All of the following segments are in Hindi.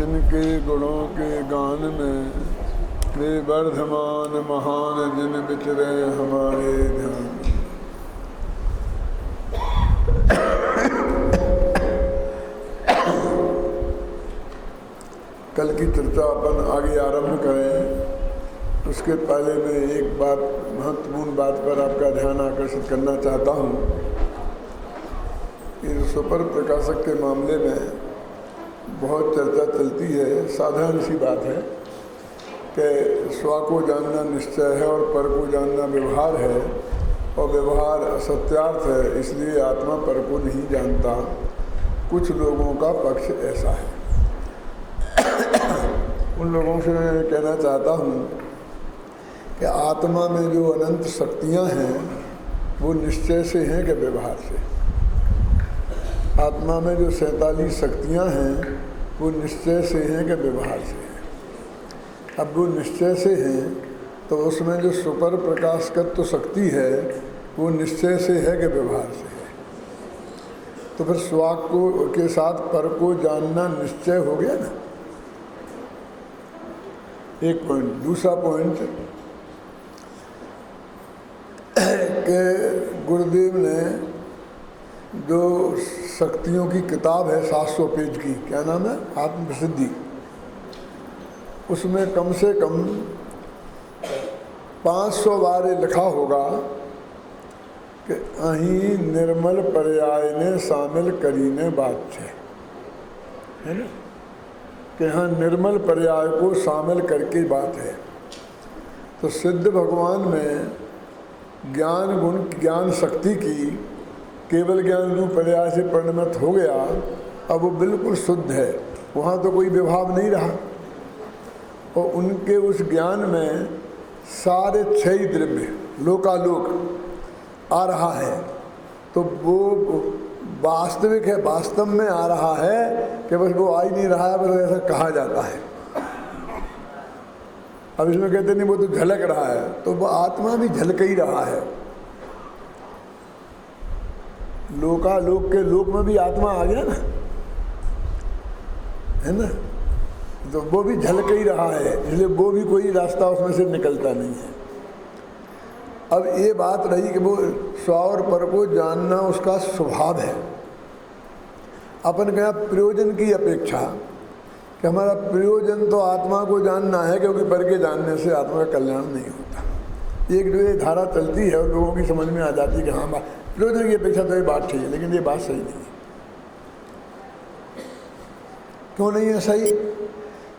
जिनके गुणों के गान में वे वर्धमान महान जिन विचरे हमारे ध्यान। कल की चर्चा अपन आगे आरंभ करें, उसके पहले मैं एक बात, महत्वपूर्ण बात पर आपका ध्यान आकर्षित करना चाहता हूँ। इस सुपर प्रकाशक के मामले में बहुत चर्चा चलती है। साधारण सी बात है कि स्व को जानना निश्चय है और पर को जानना व्यवहार है, और व्यवहार असत्यार्थ है, इसलिए आत्मा पर को नहीं जानता। कुछ लोगों का पक्ष ऐसा है। उन लोगों से मैं कहना चाहता हूँ कि आत्मा में जो अनंत शक्तियाँ हैं वो निश्चय से हैं कि व्यवहार से। आत्मा में जो 47 शक्तियाँ हैं वो निश्चय से हैं कि व्यवहार से हैं। अब वो निश्चय से हैं तो उसमें जो सुपर प्रकाशकत्व शक्ति है वो निश्चय से है कि व्यवहार से है। तो फिर स्व को के साथ पर को जानना निश्चय हो गया ना, एक पॉइंट। दूसरा पॉइंट कि गुरुदेव ने जो शक्तियों की किताब है 700 पेज की, क्या नाम है, आत्म प्रसिद्धि, उसमें कम से कम 500 बार लिखा होगा कि अहीं निर्मल पर्याय ने शामिल करीने बात है ना, कि हाँ निर्मल पर्याय को शामिल करके बात है। तो सिद्ध भगवान में ज्ञान गुण ज्ञान शक्ति की केवल ज्ञान रूप पर्याय से परिणमित हो गया, अब वो बिल्कुल शुद्ध है, वहाँ तो कोई विभाव नहीं रहा। और उनके उस ज्ञान में सारे 6 द्रव्य लोकालोक आ रहा है, तो वो वास्तविक है, वास्तव में आ रहा है कि बस वो आ ही नहीं रहा है, बस ऐसा कहा जाता है। अब इसमें कहते नहीं वो तो झलक रहा है, तो वो आत्मा भी झलक ही रहा है। लोकालोक के लोक में भी आत्मा आ गया ना, है ना, तो वो भी झलक ही रहा है, इसलिए वो भी कोई रास्ता उसमें से निकलता नहीं है। अब ये बात रही कि वो स्व और पर को जानना उसका स्वभाव है। अपन क्या प्रयोजन की अपेक्षा कि हमारा प्रयोजन तो आत्मा को जानना है, क्योंकि पर के जानने से आत्मा का कल्याण नहीं होता। एक जो ये धारा चलती है और लोगों की समझ में आ जाती है कि हाँ प्रयोजन की अपेक्षा तो ये बात ठीक है, लेकिन ये बात सही नहीं है। क्यों नहीं है सही?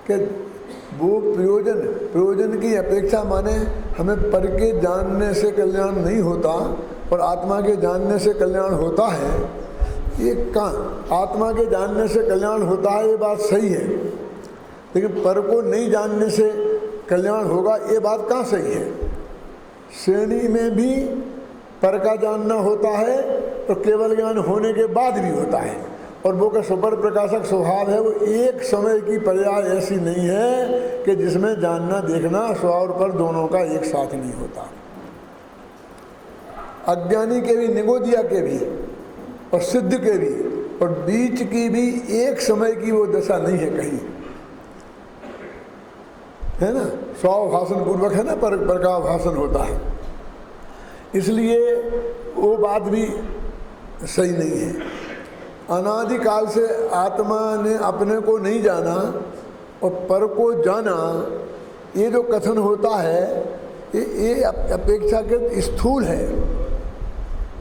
कि वो प्रयोजन की अपेक्षा माने हमें पर के जानने से कल्याण नहीं होता और आत्मा के जानने से कल्याण होता है। ये कहाँ आत्मा के जानने से कल्याण होता है, ये बात सही है, लेकिन पर को नहीं जानने से कल्याण होगा, ये बात कहाँ सही है? श्रेणी में भी पर का जानना होता है तो केवल ज्ञान होने के बाद भी होता है, और वो का सुपर प्रकाशक स्वभाव है। वो एक समय की पर्याय ऐसी नहीं है कि जिसमें जानना देखना स्व और पर दोनों का एक साथ नहीं होता। अज्ञानी के भी, निगोदिया के भी और सिद्ध के भी और बीच की भी एक समय की वो दशा नहीं है कहीं, है ना। स्वाभाषण पूर्वक है ना, पर का भाषण होता है, इसलिए वो बात भी सही नहीं है। अनादिकाल से आत्मा ने अपने को नहीं जाना और पर को जाना, ये जो कथन होता है ये अपेक्षाकृत स्थूल है,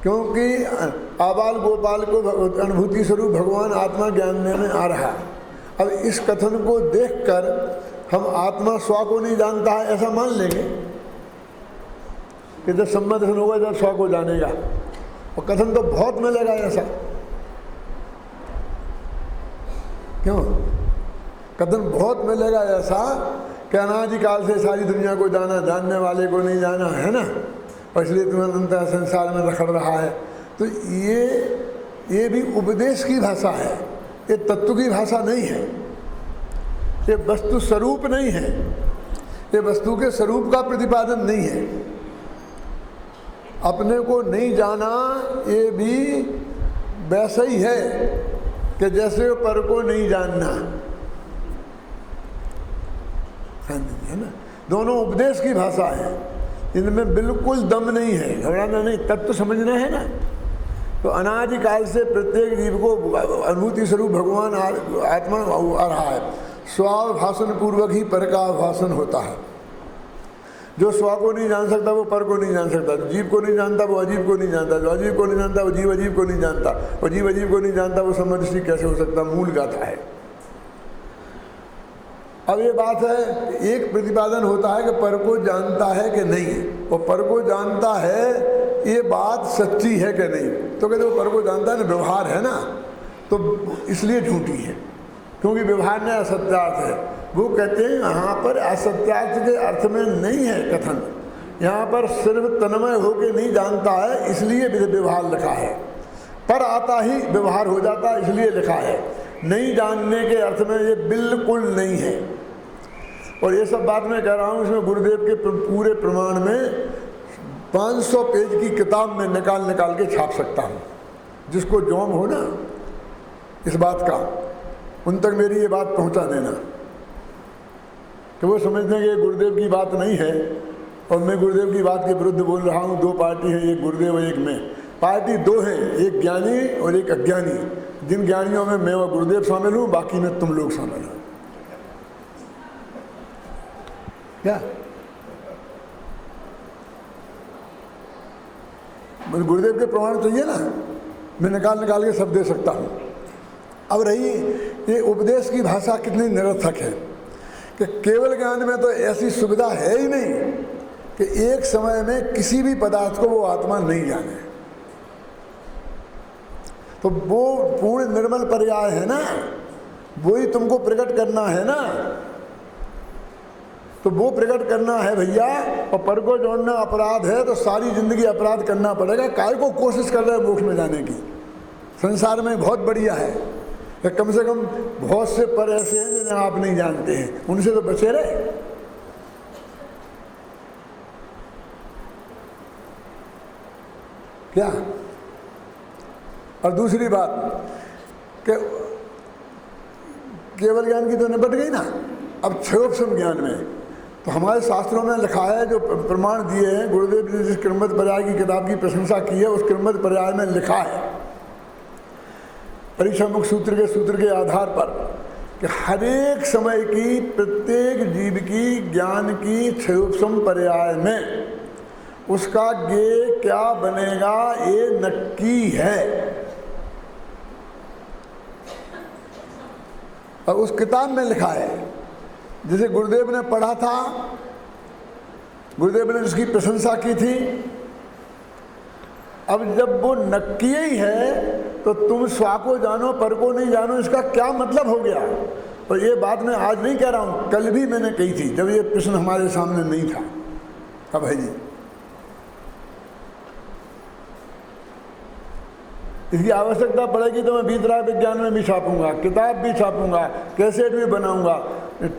क्योंकि आबाल गोपाल को अनुभूति स्वरूप भगवान आत्मा जानने में आ रहा है। अब इस कथन को देखकर हम आत्मा स्व को नहीं जानता है ऐसा मान लेंगे कि जब सम्मदर्शन होगा जब स्व को जानेगा, और कथन तो बहुत मिलेगा ऐसा। क्यों? कथन बहुत मिलेगा ऐसा कि अनादिकाल से सारी दुनिया को जाना, जानने वाले को नहीं जाना, है ना, और इसलिए तुम्हें अनंत संसार में रखड़ रहा है। तो ये भी उपदेश की भाषा है, ये तत्व की भाषा नहीं है, ये वस्तु स्वरूप नहीं है, ये वस्तु के स्वरूप का प्रतिपादन नहीं है। अपने को नहीं जाना ये भी वैसा ही है कि जैसे पर को नहीं जानना, हाँ जी, है ना। दोनों उपदेश की भाषा है, इनमें बिल्कुल दम नहीं है, घबराना नहीं, तत्व समझना है ना। तो अनादिकाल से प्रत्येक जीव को अनुभूति स्वरूप भगवान आत्मा आ रहा है। स्वाभाषण पूर्वक ही पर का भाषण होता है। जो स्व को नहीं जान सकता वो पर को नहीं जान सकता, जो जीव को नहीं जानता वो अजीब को नहीं जानता, जो अजीब को नहीं जानता वो जीव अजीब को नहीं जानता, और जीव अजीब को नहीं जानता वो समदृष्टि कैसे हो सकता, मूल गाथा है। अब ये बात है, एक प्रतिपादन होता है कि पर को जानता है कि नहीं, वो पर को जानता है ये बात सच्ची है कि नहीं, तो कहते वो पर को जानता है ना, व्यवहार है ना, तो इसलिए झूठी है, क्योंकि व्यवहार में असत्यार्थ है। वो कहते हैं यहाँ पर असत्यार्थ के अर्थ में नहीं है कथन, यहाँ पर सिर्फ तन्मय होके नहीं जानता है इसलिए व्यवहार लिखा है, पर आता ही व्यवहार हो जाता है इसलिए लिखा है। नहीं जानने के अर्थ में ये बिल्कुल नहीं है। और ये सब बात मैं कह रहा हूँ, इसमें गुरुदेव के पूरे प्रमाण में 500 पेज की किताब में निकाल के छाप सकता हूँ। जिसको जोम हो ना इस बात का, उन तक मेरी ये बात पहुँचा देना कि वो समझते हैं कि गुरुदेव की बात नहीं है और मैं गुरुदेव की बात के विरुद्ध बोल रहा हूँ। दो पार्टी है, एक गुरुदेव और एक मैं। पार्टी दो हैं, एक ज्ञानी और एक अज्ञानी। जिन ज्ञानियों में मैं और गुरुदेव शामिल हूँ, बाकी में तुम लोग शामिल हो। क्या मुझे गुरुदेव के प्रमाण चाहिए ना, मैं निकाल के सब दे सकता हूँ। अब रही ये उपदेश की भाषा कितनी निरर्थक है कि केवल ज्ञान में तो ऐसी सुविधा है ही नहीं कि एक समय में किसी भी पदार्थ को वो आत्मा नहीं जाने। तो वो पूर्ण निर्मल पर्याय है ना, वही तुमको प्रकट करना है ना, तो वो प्रकट करना है भैया। और पर को जोड़ना अपराध है तो सारी जिंदगी अपराध करना पड़ेगा। काय को कोशिश कर रहे हैं मोक्ष में जाने की? संसार में बहुत बढ़िया है, कम से कम बहुत से पर ऐसे हैं जिन्हें आप नहीं जानते हैं, उनसे तो बचे रहे। क्या? और दूसरी बात कि केवल ज्ञान की तो निपट गई ना। अब क्षयोपम ज्ञान में तो हमारे शास्त्रों में लिखा है, जो प्रमाण दिए हैं गुरुदेव ने, जिस क्रमबद्ध पर्याय की किताब की प्रशंसा की है, उस क्रमबद्ध पर्याय में लिखा है परीक्षा मुख सूत्र के आधार पर कि हर एक समय की प्रत्येक जीव की ज्ञान की क्षयोपम पर्याय में उसका गे क्या बनेगा ये नक्की है। और उस किताब में लिखा है, जिसे गुरुदेव ने पढ़ा था, गुरुदेव ने उसकी प्रशंसा की थी। अब जब वो नक्की ही है तो तुम स्वा को जानो पर को नहीं जानो, इसका क्या मतलब हो गया? और ये बात मैं आज नहीं कह रहा हूँ, कल भी मैंने कही थी जब ये प्रश्न हमारे सामने नहीं था। अब है जी, इसकी आवश्यकता पड़ेगी तो मैं बीतराय विज्ञान में भी छापूंगा, किताब भी छापूंगा, कैसेट भी बनाऊंगा,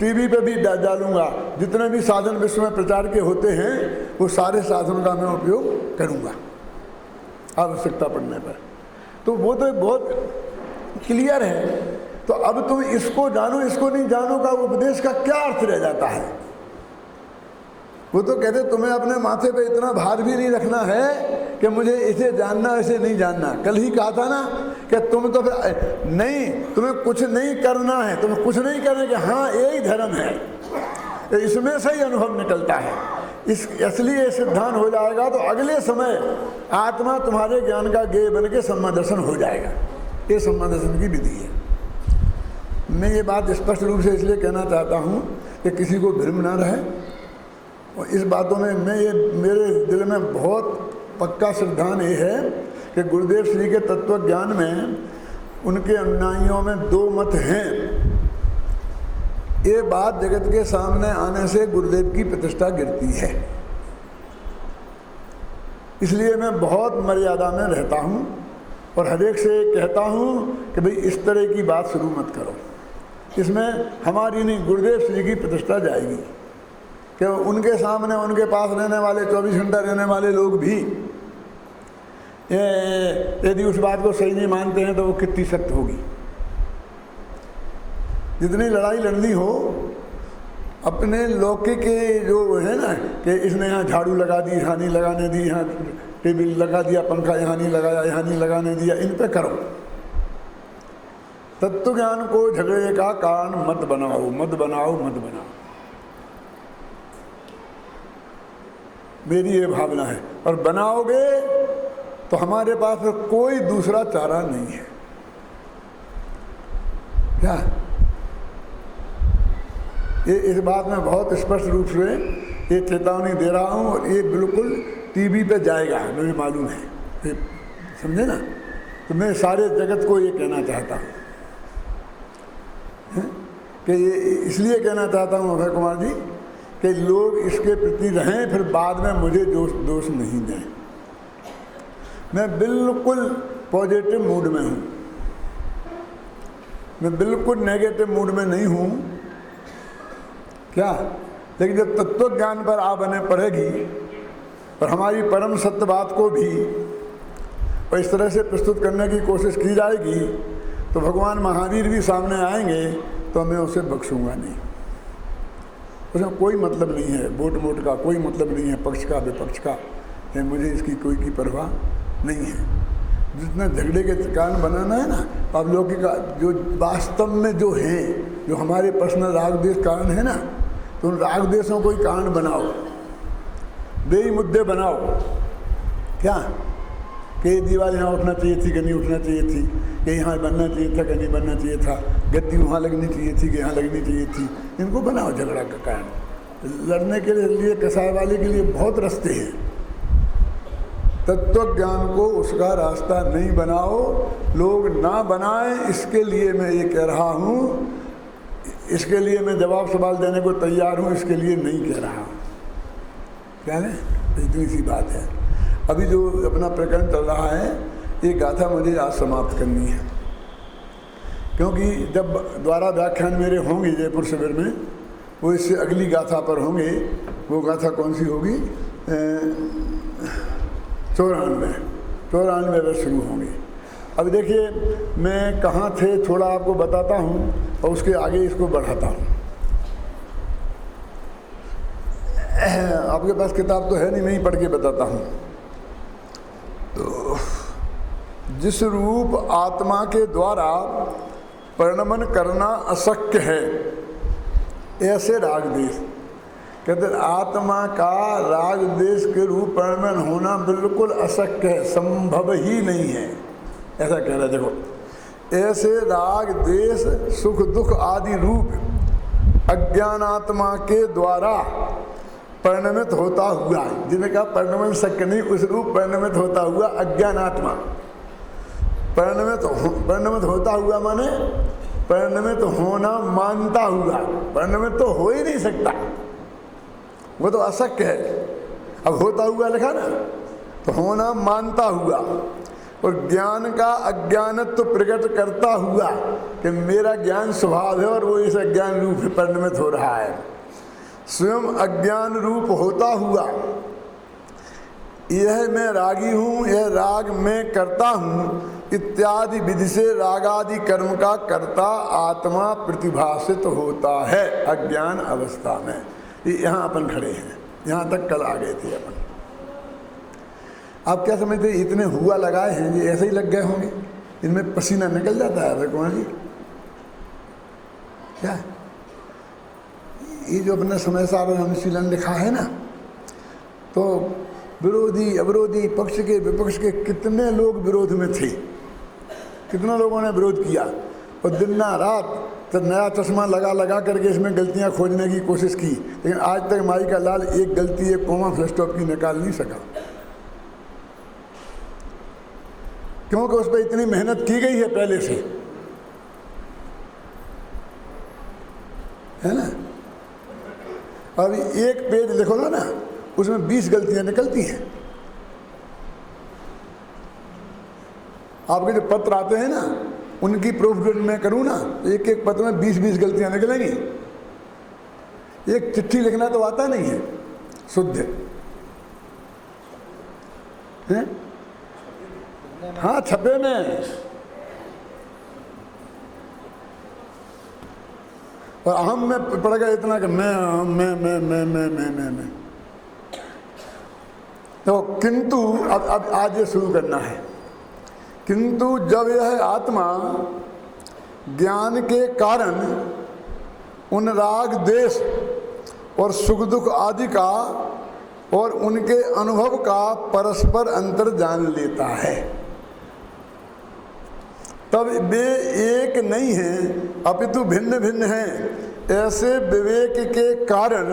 टीवी पे भी डालूंगा। जितने भी साधन विश्व में प्रचार के होते हैं वो सारे साधनों का मैं उपयोग करूंगा आवश्यकता पड़ने पर। तो वो तो बहुत क्लियर है। तो अब तुम इसको जानो इसको नहीं जानो का उपदेश का क्या अर्थ रह जाता है? वो तो कहते तुम्हें अपने माथे पे इतना भार भी नहीं रखना है कि मुझे इसे जानना इसे नहीं जानना। कल ही कहा था ना कि तुम तो फिर नहीं, तुम्हें कुछ नहीं करना है, तुम्हें कुछ नहीं करना कि हाँ यही धर्म है, इसमें से ही अनुभव निकलता है। इस असली सिद्धांत हो जाएगा तो अगले समय आत्मा तुम्हारे ज्ञान का गेय बन के सम्मादर्शन हो जाएगा। ये सम्मादर्शन की विधि है। मैं ये बात स्पष्ट रूप से इसलिए कहना चाहता हूँ कि किसी को भ्रम ना रहे। और इस बातों में मैं ये मेरे दिल में बहुत पक्का सिद्धांत ये है कि गुरुदेव श्री के तत्व ज्ञान में उनके अनुयायियों में दो मत हैं। ये बात जगत के सामने आने से गुरुदेव की प्रतिष्ठा गिरती है। इसलिए मैं बहुत मर्यादा में रहता हूँ और हर एक से कहता हूँ कि भाई इस तरह की बात शुरू मत करो, इसमें हमारी नहीं गुरुदेव श्री की प्रतिष्ठा जाएगी। कि उनके सामने उनके पास रहने वाले 24 घंटा रहने वाले लोग भी यदि उस बात को सही नहीं मानते हैं तो वो कितनी सख्त होगी। जितनी लड़ाई लड़नी हो अपने लौकिक के जो है ना कि इसने यहाँ झाड़ू लगा दी, यहाँ नहीं लगाने दी, यहाँ टेबल लगा दिया, पंखा यहाँ नहीं लगाया, यहाँ नहीं लगाने दिया, इन पे करो। तत्व ज्ञान को झगड़े का कारण मत बनाओ, मत बनाओ, मत बनाओ। मेरी ये भावना है। और बनाओगे तो हमारे पास कोई दूसरा चारा नहीं है। क्या ये इस बात में बहुत स्पष्ट रूप से ये चेतावनी दे रहा हूँ, और ये बिल्कुल टीवी पे जाएगा, मुझे मालूम है, ये समझे ना। तो मैं सारे जगत को ये कहना चाहता हूँ कि ये इसलिए कहना चाहता हूँ अभय कुमार जी कि लोग इसके प्रति रहें, फिर बाद में मुझे दोष नहीं दें। मैं बिल्कुल पॉजिटिव मूड में हूँ, मैं बिल्कुल नेगेटिव मूड में नहीं हूँ। क्या? लेकिन जब तत्व ज्ञान पर आ बने पड़ेगी और हमारी परम सत्य बात को भी और इस तरह से प्रस्तुत करने की कोशिश की जाएगी, तो भगवान महावीर भी सामने आएंगे, तो मैं उसे बख्शूंगा नहीं। उसमें कोई मतलब नहीं है, वोट मोट का कोई मतलब नहीं है, पक्ष का विपक्ष का, मुझे इसकी कोई की परवाह नहीं है। जितना झगड़े के कारण बनाना है ना, आप लोग का जो वास्तव में जो है, जो हमारे पर्सनल राग द्वेष कारण है ना, तो उन राग द्वेषों को ही कारण बनाओ, बेई मुद्दे बनाओ। क्या कि दीवार यहाँ उठना चाहिए थी कि नहीं उठना चाहिए थी, कि यहाँ बनना चाहिए था कि नहीं बनना चाहिए था, गद्दी वहाँ लगनी चाहिए थी कि यहाँ लगनी चाहिए थी, इनको बनाओ झगड़ा का कारण। लड़ने के लिए कसाई वाले के लिए बहुत रास्ते हैं। तत्व ज्ञान को उसका रास्ता नहीं बनाओ, लोग ना बनाएं, इसके लिए मैं ये कह रहा हूँ। इसके लिए मैं जवाब सवाल देने को तैयार हूँ, इसके लिए नहीं कह रहा हूँ। क्या है? इतनी सी बात है। अभी जो अपना प्रकरण चल रहा है, ये गाथा मुझे आज समाप्त करनी है, क्योंकि जब द्वारा व्याख्यान मेरे होंगे जयपुर शिविर में, वो इससे अगली गाथा पर होंगे। वो गाथा कौन सी होगी? 94 में शुरू होंगे। अब देखिए मैं कहाँ थे थोड़ा आपको बताता हूँ, और उसके आगे इसको बढ़ाता हूँ। आपके पास किताब तो है नहीं, मैं ही पढ़ के बताता हूँ। तो जिस रूप आत्मा के द्वारा परिणमन करना अशक्य है, ऐसे राग देश कहते आत्मा का राग देश के रूप परिणमन होना बिल्कुल अशक्य है, संभव ही नहीं है, ऐसा कह रहा है। देखो, ऐसे राग देश सुख दुख आदि रूप अज्ञानात्मा के द्वारा परिणमित होता हुआ, जिन्हें कहा परिणमन शक्य नहीं, उस रूप परिणमित होता हुआ अज्ञानात्मा परिणमित होता हुआ माने परिणमित होना मानता हुआ। परिणमित तो हो ही नहीं सकता, वो तो अशक्य है। अब होता हुआ लिखा ना, तो होना मानता हुआ, और ज्ञान का अज्ञानत्व तो प्रकट करता हुआ कि मेरा ज्ञान स्वभाव है और वो इस अज्ञान रूप में परिणमित हो रहा है। स्वयं अज्ञान रूप होता हुआ यह मैं रागी हूँ, यह राग मैं करता हूँ इत्यादि विधि से रागादि कर्म का कर्ता आत्मा प्रतिभासित होता है अज्ञान अवस्था में। यहाँ अपन खड़े हैं, यहाँ तक कल आ गए थे अपन। आप क्या समझते हैं? इतने हुआ लगाए हैं, ये ऐसे ही लग गए होंगे, इनमें पसीना निकल जाता है। अरे कुमार जी, क्या ये जो अपना समय सार अनुशीलन लिखा है ना, तो विरोधी अविरोधी पक्ष के विपक्ष के कितने लोग विरोध में थे, कितने लोगों ने विरोध किया, और दिन रात तो नया चश्मा लगा करके इसमें गलतियां खोजने की कोशिश की, लेकिन आज तक माई का लाल एक गलती, एक कोमा फुल स्टॉप की निकाल नहीं सका, क्योंकि उस पर इतनी मेहनत की गई है पहले से, है ना। अब एक पेज लिखोगे ना, उसमें 20 गलतियां निकलती हैं। आपके जो पत्र आते हैं ना, उनकी प्रूफ मैं करूँ ना, एक एक पत्र में 20-20 गलतियां निकलेंगी। एक चिट्ठी लिखना तो आता नहीं है शुद्ध, है? हाँ, छपे में और अहम में पड़ गया इतना कि मैं। तो किंतु अब आज ये शुरू करना है। किंतु जब यह आत्मा ज्ञान के कारण उन राग देश और सुख दुख आदि का और उनके अनुभव का परस्पर अंतर जान लेता है, तब वे एक नहीं हैं अपितु भिन्न भिन्न हैं। ऐसे विवेक के कारण,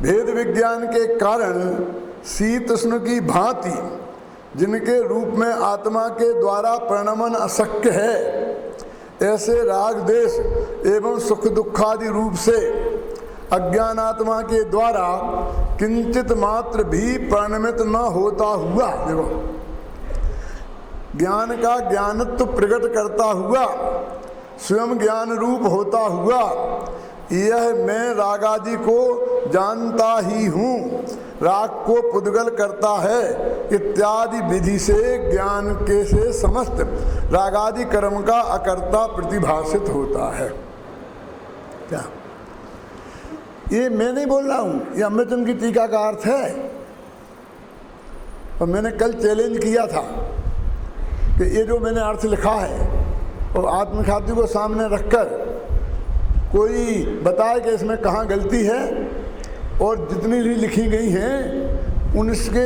भेद विज्ञान के कारण शीत उष्ण की भांति जिनके रूप में आत्मा के द्वारा परिणमन अशक्य है, ऐसे राग देश एवं सुख दुखादि रूप से अज्ञान आत्मा के द्वारा किंचित मात्र भी परिणमित न होता हुआ, देखो ज्ञान का ज्ञानत्व प्रकट करता हुआ, स्वयं ज्ञान रूप होता हुआ, यह मैं रागादि को जानता ही हूँ, राग को पुद्गल करता है इत्यादि विधि से ज्ञान के से समस्त रागादि कर्म का अकर्ता प्रतिभाषित होता है। क्या ये मैं नहीं बोल रहा हूँ, ये अमृतचंद की टीका का अर्थ है। और मैंने कल चैलेंज किया था कि ये जो मैंने अर्थ लिखा है और आत्मख्याति को सामने रखकर कोई बताए कि इसमें कहाँ गलती है, और जितनी भी लिखी गई हैं उनके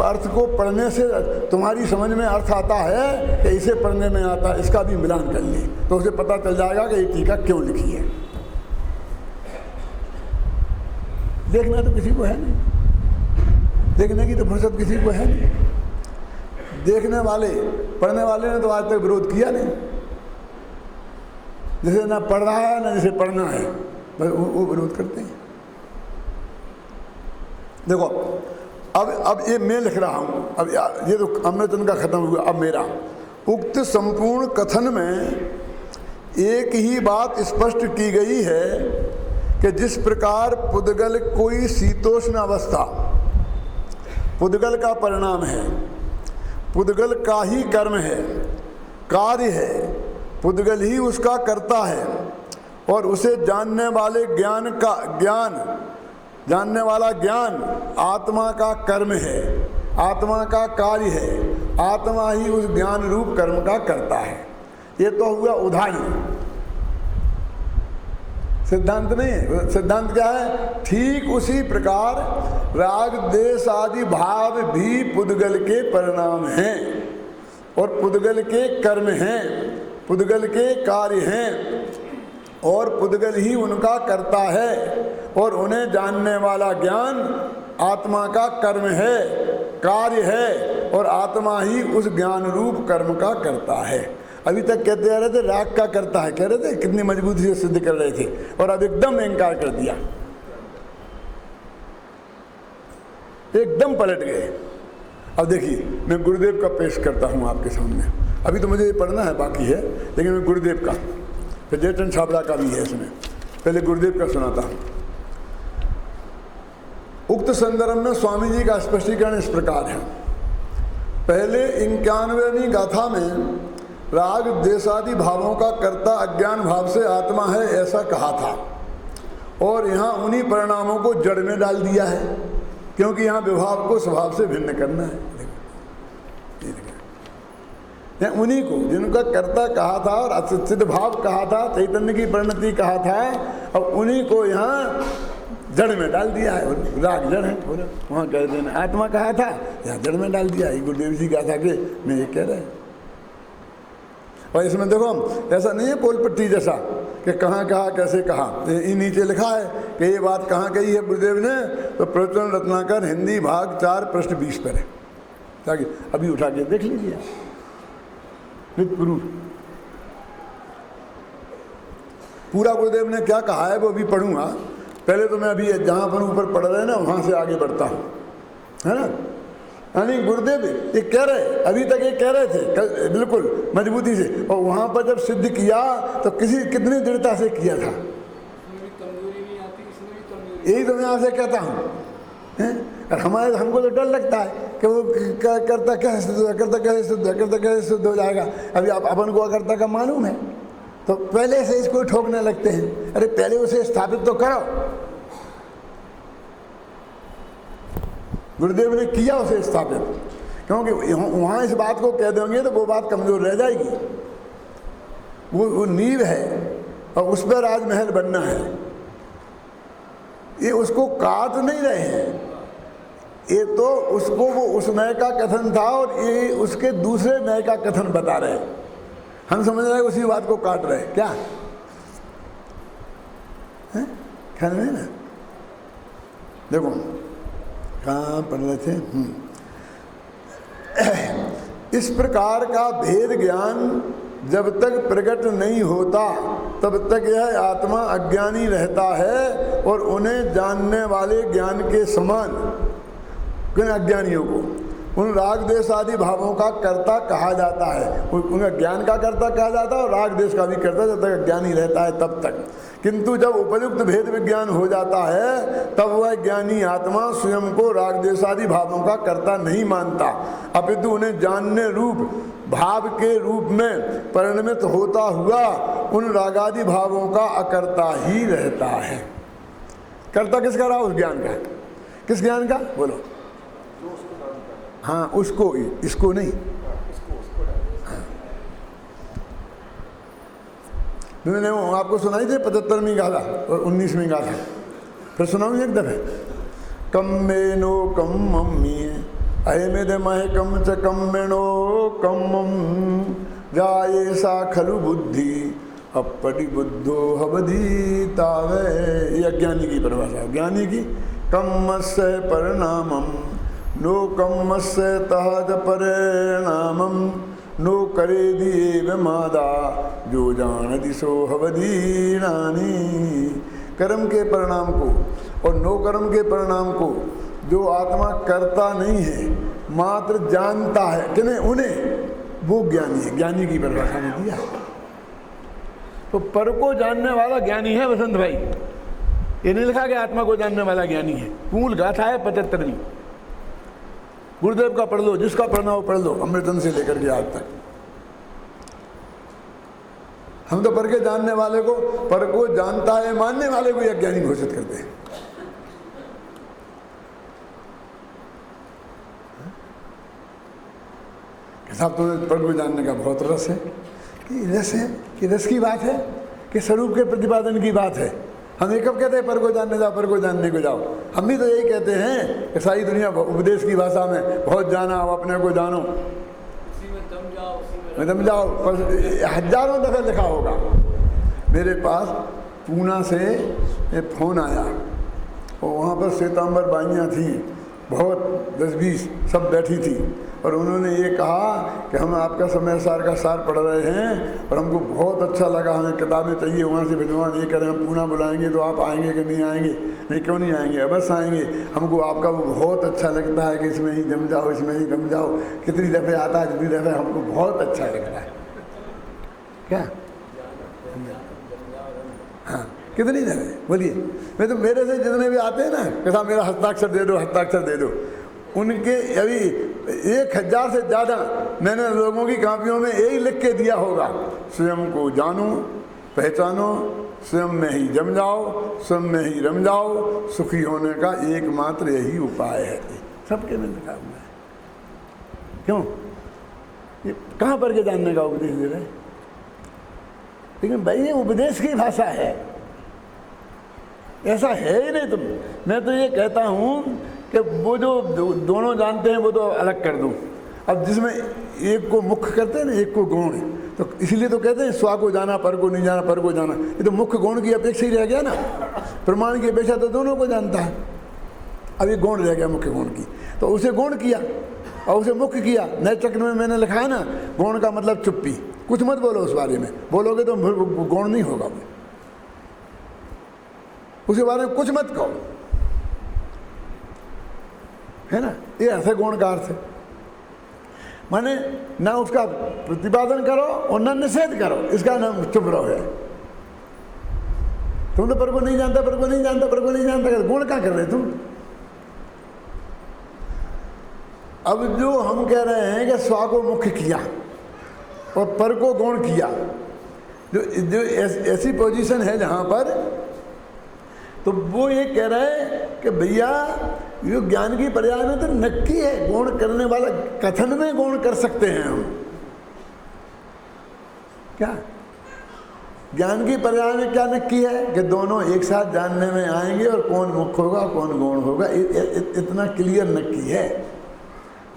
अर्थ को पढ़ने से तुम्हारी समझ में अर्थ आता है कि इसे पढ़ने में आता है, इसका भी मिलान कर ली तो उसे पता चल जाएगा कि ये टीका क्यों लिखी है। देखना तो किसी को है नहीं, देखने की तो फुर्सत किसी को है नहीं। देखने वाले, पढ़ने वाले ने तो आज तक विरोध किया नहीं। जिसे ना पढ़ रहा है ना जिसे पढ़ना है, बस वो विरोध करते हैं। देखो अब ये मैं लिख रहा हूँ, अब ये तो अमृतचंद का खत्म हुआ, अब मेरा उक्त संपूर्ण कथन में एक ही बात स्पष्ट की गई है कि जिस प्रकार पुद्गल कोई शीतोष्ण अवस्था पुद्गल का परिणाम है, पुद्गल का ही कर्म है, कार्य है, पुद्गल ही उसका करता है, और उसे जानने वाले जानने वाला ज्ञान आत्मा का कर्म है, आत्मा का कार्य है, आत्मा ही उस ज्ञान रूप कर्म का करता है। ये तो हुआ उदाहरण, सिद्धांत नहीं है। सिद्धांत क्या है? ठीक उसी प्रकार राग देश आदि भाव भी पुद्गल के परिणाम हैं और पुद्गल के कर्म हैं, पुद्गल के कार्य हैं, और पुद्गल ही उनका करता है, और उन्हें जानने वाला ज्ञान आत्मा का कर्म है, कार्य है, और आत्मा ही उस ज्ञान रूप कर्म का करता है। अभी तक कहते आ रहे थे राग का करता है, कह रहे थे, कितनी मजबूती से सिद्ध कर रहे थे, और अब एकदम इनकार कर दिया, एकदम पलट गए। अब देखिए मैं गुरुदेव का पेश करता हूँ आपके सामने। अभी तो मुझे ये पढ़ना है, बाकी है, लेकिन मैं गुरुदेव का, फिर जयचंद छाबड़ा का भी है इसमें, पहले गुरुदेव का सुनाता हूँ। उक्त संदर्भ में स्वामी जी का स्पष्टीकरण इस प्रकार है। पहले 91वीं गाथा में राग देशादि भावों का कर्ता अज्ञान भाव से आत्मा है ऐसा कहा था, और यहाँ उन्हीं परिणामों को जड़ में डाल दिया है, क्योंकि यहाँ विभाव को स्वभाव से भिन्न करना है। उन्हीं को जिनका कर्ता कहा था और असिद्ध भाव कहा था, चैतन्य की परिणति कहा था, अब उन्हीं को यहाँ जड़ में डाल दिया है। राग जड़ है, वहाँ कह देना आत्मा कहा था, यहाँ जड़ में डाल दिया है। गुरुदेव जी कहा था कि मैं ये कह रहा है। और इसमें देखो ऐसा नहीं है पोल पट्टी जैसा कि कहाँ कहा कैसे कहा, ये नीचे लिखा है कि ये बात कहाँ कही है गुरुदेव ने, तो प्रवचन रत्नाकर हिंदी भाग 4 पृष्ठ 20 पर है, ताकि अभी उठा के देख लीजिए। पूरा गुरुदेव ने क्या कहा है वो भी पढ़ूंगा, पहले तो मैं अभी जहाँ पर ऊपर पढ़ रहे हैं ना वहाँ से आगे बढ़ता हूँ, है ना। यानी गुरुदेव ये कह रहे, अभी तक ये कह रहे थे बिल्कुल मजबूती से, और वहाँ पर जब सिद्ध किया तो कितनी दृढ़ता से किया था। यही तो मैं आपसे कहता हूँ, और हमको तो डर लगता है कि वो करता कैसे शुद्ध हो जाएगा। अभी आप अपन को अकर्ता का मालूम है, तो पहले से इसको ठोकने लगते हैं। अरे पहले उसे स्थापित तो करो। गुरुदेव ने किया उसे स्थापित, क्योंकि वहां इस बात को कह देंगे तो वो बात कमजोर रह जाएगी। वो नींव है और उस पर राजमहल बनना है। ये उसको काट नहीं रहे हैं, ये तो उसको वो उस नए का कथन था और ये उसके दूसरे नए का कथन बता रहे हैं। हम समझ रहे हैं उसी बात को काट रहे हैं क्या? ख्याल नहीं ना? देखो कहाँ पढ़ रहे थे। इस प्रकार का भेद ज्ञान जब तक प्रकट नहीं होता तब तक यह आत्मा अज्ञानी रहता है और उन्हें जानने वाले ज्ञान के समान किन अज्ञानियों को उन राग देश आदि भावों का कर्ता कहा जाता है। उनका ज्ञान का कर्ता कहा जाता है और राग देश का भी कर्ता जब तक अज्ञानी रहता है तब तक। किंतु जब उपयुक्त भेद विज्ञान हो जाता है तब वह ज्ञानी आत्मा स्वयं को राग देश आदि भावों का कर्ता नहीं मानता, अपितु उन्हें जानने रूप भाव के रूप में परिणमित होता हुआ उन रागादि भावों का अकर्ता ही रहता है। कर्ता किसका रहा? उस ज्ञान का। किस ज्ञान का? बोलो। हाँ उसको, इसको नहीं। मैंने आपको सुनाई थी 75वीं गाथा और 19वीं गाथा, फिर सुनाऊँ एक दफे। कम मेनो कम मम्मी अयमेद महे कम च कम मेनो कम जाये सा खलु बुद्धि अपटि बुद्धो हवधि तावे। ये अज्ञानी की परिभाषा। ज्ञानी की कम्मस्य परिणामम नो कम्मस्य तहत परिणामम नो करेदि एव मादा जो जानति सो हवधीनानि। कर्म के परिणाम को और नो कर्म के परिणाम को जो आत्मा करता नहीं है मात्र जानता है किन्हें? उन्हें, वो ज्ञानी है। ज्ञानी की परिभाषा में दिया। तो पर को जानने वाला ज्ञानी है वसंत भाई। ये नहीं लिखा कि आत्मा को जानने वाला ज्ञानी है। मूल गाथा है 75वीं। गुरुदेव का पढ़ लो, जिसका पढ़ना हो पढ़ लो, अमृतन से लेकर के आज तक। हम तो पर के जानने वाले को, पर को जानता है मानने वाले को अज्ञानी घोषित करते हैं। साहब तो पर को जानने का बहुत रस है कि रस है कि रस की बात है कि स्वरूप के प्रतिपादन की बात है। हम ये कब कहते हैं पर को जानने जाओ, पर को जानने को जाओ? हम भी तो यही कहते हैं कि सारी दुनिया उपदेश की भाषा में बहुत जाना, अब अपने को जानो, उसी में दम जाओ। पर हजारों दफे लिखा होगा। मेरे पास पूना से एक फ़ोन आया और वहाँ पर श्वेतांबर बाइयाँ थी, बहुत 10-20 सब बैठी थी और उन्होंने ये कहा कि हम आपका समय सार का सार पढ़ रहे हैं और हमको बहुत अच्छा लगा, हमें किताबें चाहिए, वहाँ से भिजवा नहीं करें, हम पूना बुलाएंगे तो आप आएंगे कि नहीं आएंगे? नहीं, क्यों नहीं आएंगे, अवश्य आएंगे। हमको आपका वो बहुत अच्छा लगता है कि इसमें ही जम जाओ, इसमें ही गम जाओ। कितनी दफ़े आता है, जितनी दफ़े हमको बहुत अच्छा लगता है। क्या? हाँ, कितनी दफ़े बोलिए। मैं तो मेरे से जितने भी आते हैं ना कि साहब मेरा हस्ताक्षर दे दो, हस्ताक्षर दे दो, उनके अभी 1000 से ज़्यादा मैंने लोगों की कापियों में यही लिख के दिया होगा, स्वयं को जानो, पहचानो, स्वयं में ही जम जाओ, स्वयं में ही रम जाओ, सुखी होने का एकमात्र यही उपाय है। सबके में लिखा हुआ है। क्यों? ये कहाँ पर के जानने का उपदेश दे रहे हैं? लेकिन भाई ये उपदेश की भाषा है, ऐसा है ही नहीं। तुम, मैं तो ये कहता हूँ कि वो जो दोनों जानते हैं वो तो अलग कर दूं। अब जिसमें एक को मुख्य करते हैं ना, एक को गौण, तो इसलिए तो कहते हैं स्वा को जाना, पर को नहीं जाना, पर को जाना। ये तो मुख्य गौण की अपेक्षा ही रह गया ना। प्रमाण की अपेक्षा तो दोनों को जानता है। अब ये गौण रह गया मुख्य गौण की, तो उसे गौण किया और उसे मुख्य किया। नए चक्र में मैंने लिखा है ना, गौण का मतलब चुप्पी, कुछ मत बोलो उस बारे में, बोलोगे तो गौण नहीं होगा। उसके बारे में कुछ मत कहो, है ना। ये ऐसे गौण का अर्थ है, माने ना उसका प्रतिपादन करो और ना निषेध करो, इसका नाम चुप रहो है। तुम तो पर को नहीं जानता, पर को नहीं जानता, पर को नहीं जानता, गौण क्या कर रहे तुम? अब जो हम कह रहे हैं कि स्वा को मुख्य किया और पर को गौण किया, जो ऐसी पोजीशन है जहाँ पर, तो वो ये कह रहा है कि भैया ये ज्ञान की पर्याय में तो नक्की है, गौण करने वाला कथन में गौण कर सकते हैं हम। क्या ज्ञान की पर्याय में क्या नक्की है कि दोनों एक साथ जानने में आएंगे और कौन मुख्य होगा कौन गौण होगा, इतना क्लियर नक्की है।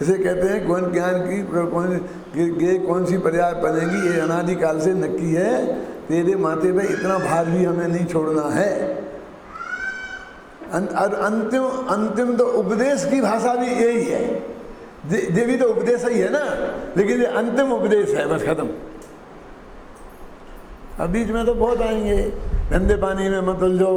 इसे कहते हैं कौन ज्ञान की कौन सी पर्याय बनेगी, ये अनादिकाल से नक्की है। तेरे माथे पे इतना भार भी हमें नहीं छोड़ना है। अंतिम तो उपदेश की भाषा भी यही है, ये भी तो उपदेश ही है ना, लेकिन ये अंतिम उपदेश है, बस खत्म। अब बीच में तो बहुत आएंगे, गंदे पानी में मत उलझो,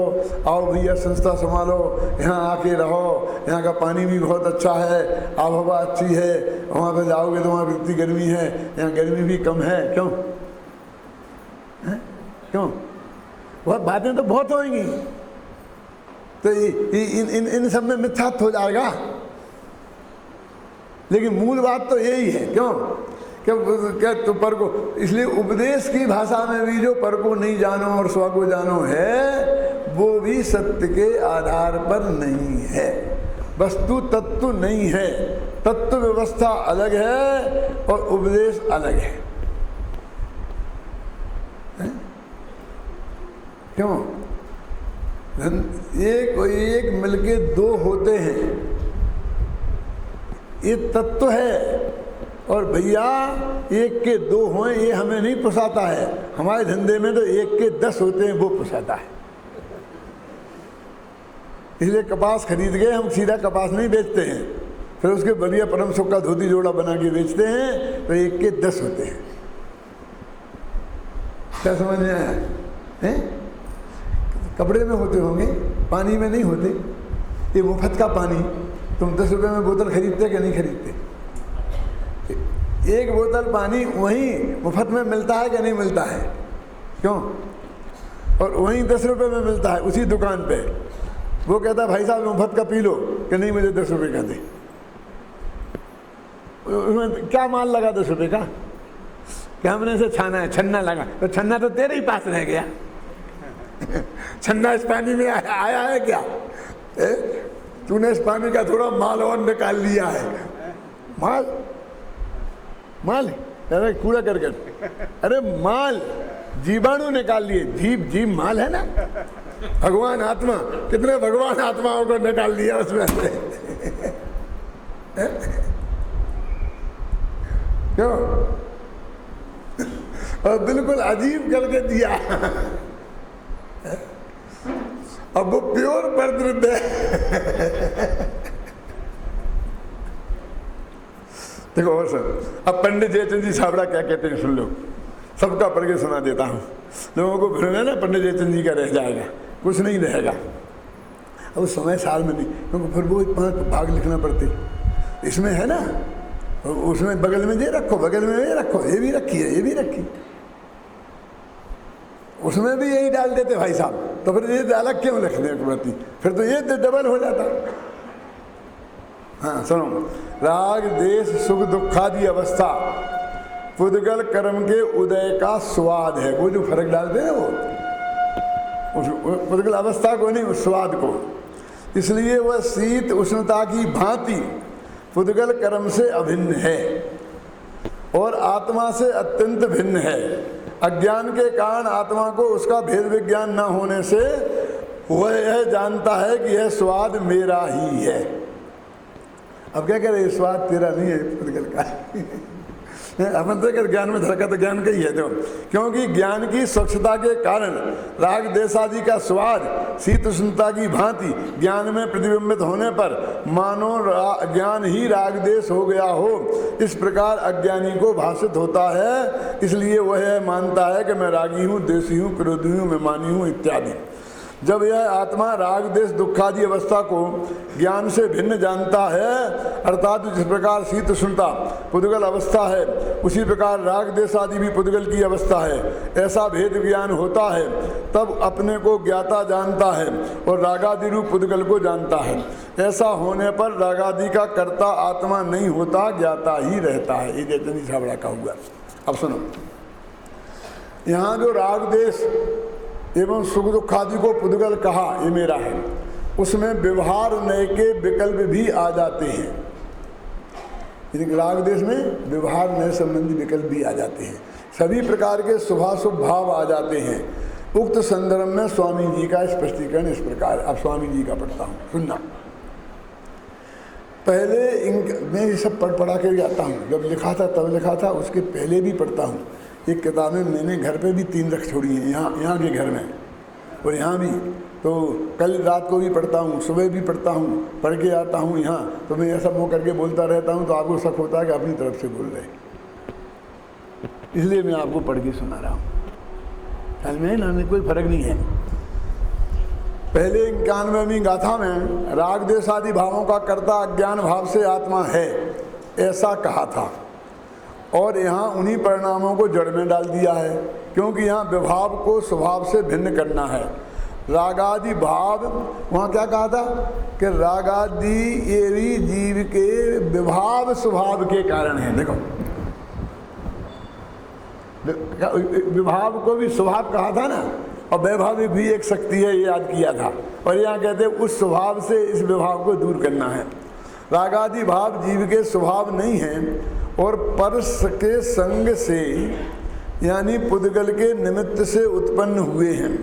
आओ भैया संस्था संभालो, यहाँ आके रहो, यहाँ का पानी भी बहुत अच्छा है, आबहवा अच्छी है, वहाँ पे जाओगे तो वहाँ इतनी गर्मी है, यहाँ गर्मी भी कम है। क्यों क्यों बहुत बातें तो बहुत होंगी, तो इन सब में मिथ्यात्व हो जाएगा। लेकिन मूल बात तो यही है। क्यों क्या तो पर को, इसलिए उपदेश की भाषा में भी जो पर को नहीं जानो और स्व को जानो है, वो भी सत्य के आधार पर नहीं है, वस्तु तत्व नहीं है। तत्व व्यवस्था अलग है और उपदेश अलग है। क्यों एक मिलके दो होते हैं, ये तत्व है। और भैया एक के दो हों ये हमें नहीं पोसाता है, हमारे धंधे में तो एक के 10 होते हैं, वो पोसाता है। इसलिए कपास खरीद के हम सीधा कपास नहीं बेचते हैं, फिर उसके बढ़िया परम सुख का धोती जोड़ा बना के बेचते हैं, तो एक के 10 होते हैं। क्या समझ में आया है? कपड़े में होते होंगे, पानी में नहीं होते। ये मुफ्त का पानी तुम 10 रुपये में बोतल खरीदते कि नहीं खरीदते? एक बोतल पानी वहीं मुफ्त में मिलता है कि नहीं मिलता है? क्यों? और वहीं 10 रुपये में मिलता है उसी दुकान पे। वो कहता है भाई साहब मुफ्त का पी लो, कि नहीं मुझे 10 रुपये का दे। उसमें क्या माल लगा 10 रुपये का? क्या हमने से छाना है, छन्ना लगा, तो छन्ना तो तेरे ही पास रह गया। छन्ना इस पानी में आया है क्या? तूने इस पानी का थोड़ा माल और निकाल लिया है। माल अरे कूड़ा करकट, अरे माल जीवाणु निकाल लिए। जीव माल है ना। भगवान आत्मा, कितने भगवान आत्माओं को निकाल लिया उसमें से। क्यों? और बिल्कुल अजीब करके दिया। अब वो प्योर परद्रुत है। देखो और सर, अब पंडित जयचंद जी छाबड़ा क्या कहते हैं सुन लो, सबका पढ़ के सुना देता हूँ। लोगों को भ्रम है ना पंडित जयचंद जी का रह जाएगा, कुछ नहीं रहेगा। अब उस समय साल में नहीं, क्योंकि फिर वो 5 भाग लिखना पड़ते इसमें है ना। उसमें बगल में ये रखो, बगल में ये रखो, ये भी रखी है, ये भी रखी, उसमें भी यही डाल देते भाई साहब। तो फिर ये अलग क्यों लिखने की पड़ती? फिर तो ये डबल हो जाता। हाँ सुनो, राग देश सुख दुखादि अवस्था पुद्गल कर्म के उदय का स्वाद है। वो जो फर्क डालते हैं वो उस पुद्गल अवस्था को नहीं, उस स्वाद को। इसलिए वह शीत उष्णता की भांति पुद्गल कर्म से अभिन्न है और आत्मा से अत्यंत भिन्न है। अज्ञान के कारण आत्मा को उसका भेद विज्ञान न होने से वह यह जानता है कि यह स्वाद मेरा ही है। अब क्या कह रहे, स्वाद तेरा नहीं है, पुद्गल का। अपन तो अगर ज्ञान में धरका तो ज्ञान का ही है। तो क्योंकि ज्ञान की स्वच्छता के कारण राग देश आदि का स्वाद शीत उष्णता की भांति ज्ञान में प्रतिबिंबित होने पर मानो ज्ञान ही राग देश हो गया हो, इस प्रकार अज्ञानी को भाषित होता है। इसलिए वह मानता है कि मैं रागी हूँ, देशी हूँ, क्रोधी हूँ, मेहमानी हूँ इत्यादि। जब यह आत्मा राग देश दुखादि अवस्था को ज्ञान से भिन्न जानता है, अर्थात जिस प्रकार शीत उष्णता पुद्गल अवस्था है, उसी प्रकार राग देश आदि भी पुद्गल की अवस्था है, ऐसा भेद ज्ञान होता है, तब अपने को ज्ञाता जानता है और रागादि रूप पुद्गल को जानता है। ऐसा होने पर रागादि का कर्ता आत्मा नहीं होता, ज्ञाता ही रहता है। ये जयचंद जी छाबड़ा का हुआ। अब सुनो, यहाँ जो राग देश एवं सुख दुख आदि को पुद्गल कहा, ये मेरा है, उसमें व्यवहार नय के विकल्प भी आ जाते हैं। राग देश में व्यवहार नय संबंधी विकल्प भी आ जाते हैं। सभी प्रकार के शुभाशुभ भाव आ जाते हैं। उक्त संदर्भ में स्वामी जी का स्पष्टीकरण इस प्रकार, अब स्वामी जी का पढ़ता हूँ, सुनना। पहले मैं ये सब पढ़ा कर जाता हूँ, जब लिखा था तब लिखा था, उसके पहले भी पढ़ता हूँ। एक किताबें मैंने घर पे भी 3 रख छोड़ी हैं, यहाँ के घर में और यहाँ भी। तो कल रात को भी पढ़ता हूँ, सुबह भी पढ़ता हूँ, पढ़ के आता हूँ यहाँ। तो मैं ऐसा मुँह करके बोलता रहता हूँ तो आपको शक होता है कि अपनी तरफ से बोल रहे, इसलिए मैं आपको पढ़ के सुना रहा हूँ। ख्याल में ना, कोई फर्क नहीं है। पहले 91वीं गाथा में राग देश आदि भावों का कर्ता अज्ञान भाव से आत्मा है, ऐसा कहा था। और यहाँ उन्हीं परिणामों को जड़ में डाल दिया है, क्योंकि यहाँ विभाव को स्वभाव से भिन्न करना है। रागादि भाव, वहाँ क्या कहा था कि रागादि ये भी जीव के विभाव स्वभाव के कारण है। देखो, विभाव को भी स्वभाव कहा था ना, और वैभाविक भी एक शक्ति है, ये याद किया था। और यहाँ कहते हैं उस स्वभाव से इस विभाव को दूर करना है। रागादि भाव जीव के स्वभाव नहीं है और परस के संग से यानी पुद्गल के निमित्त से उत्पन्न हुए हैं।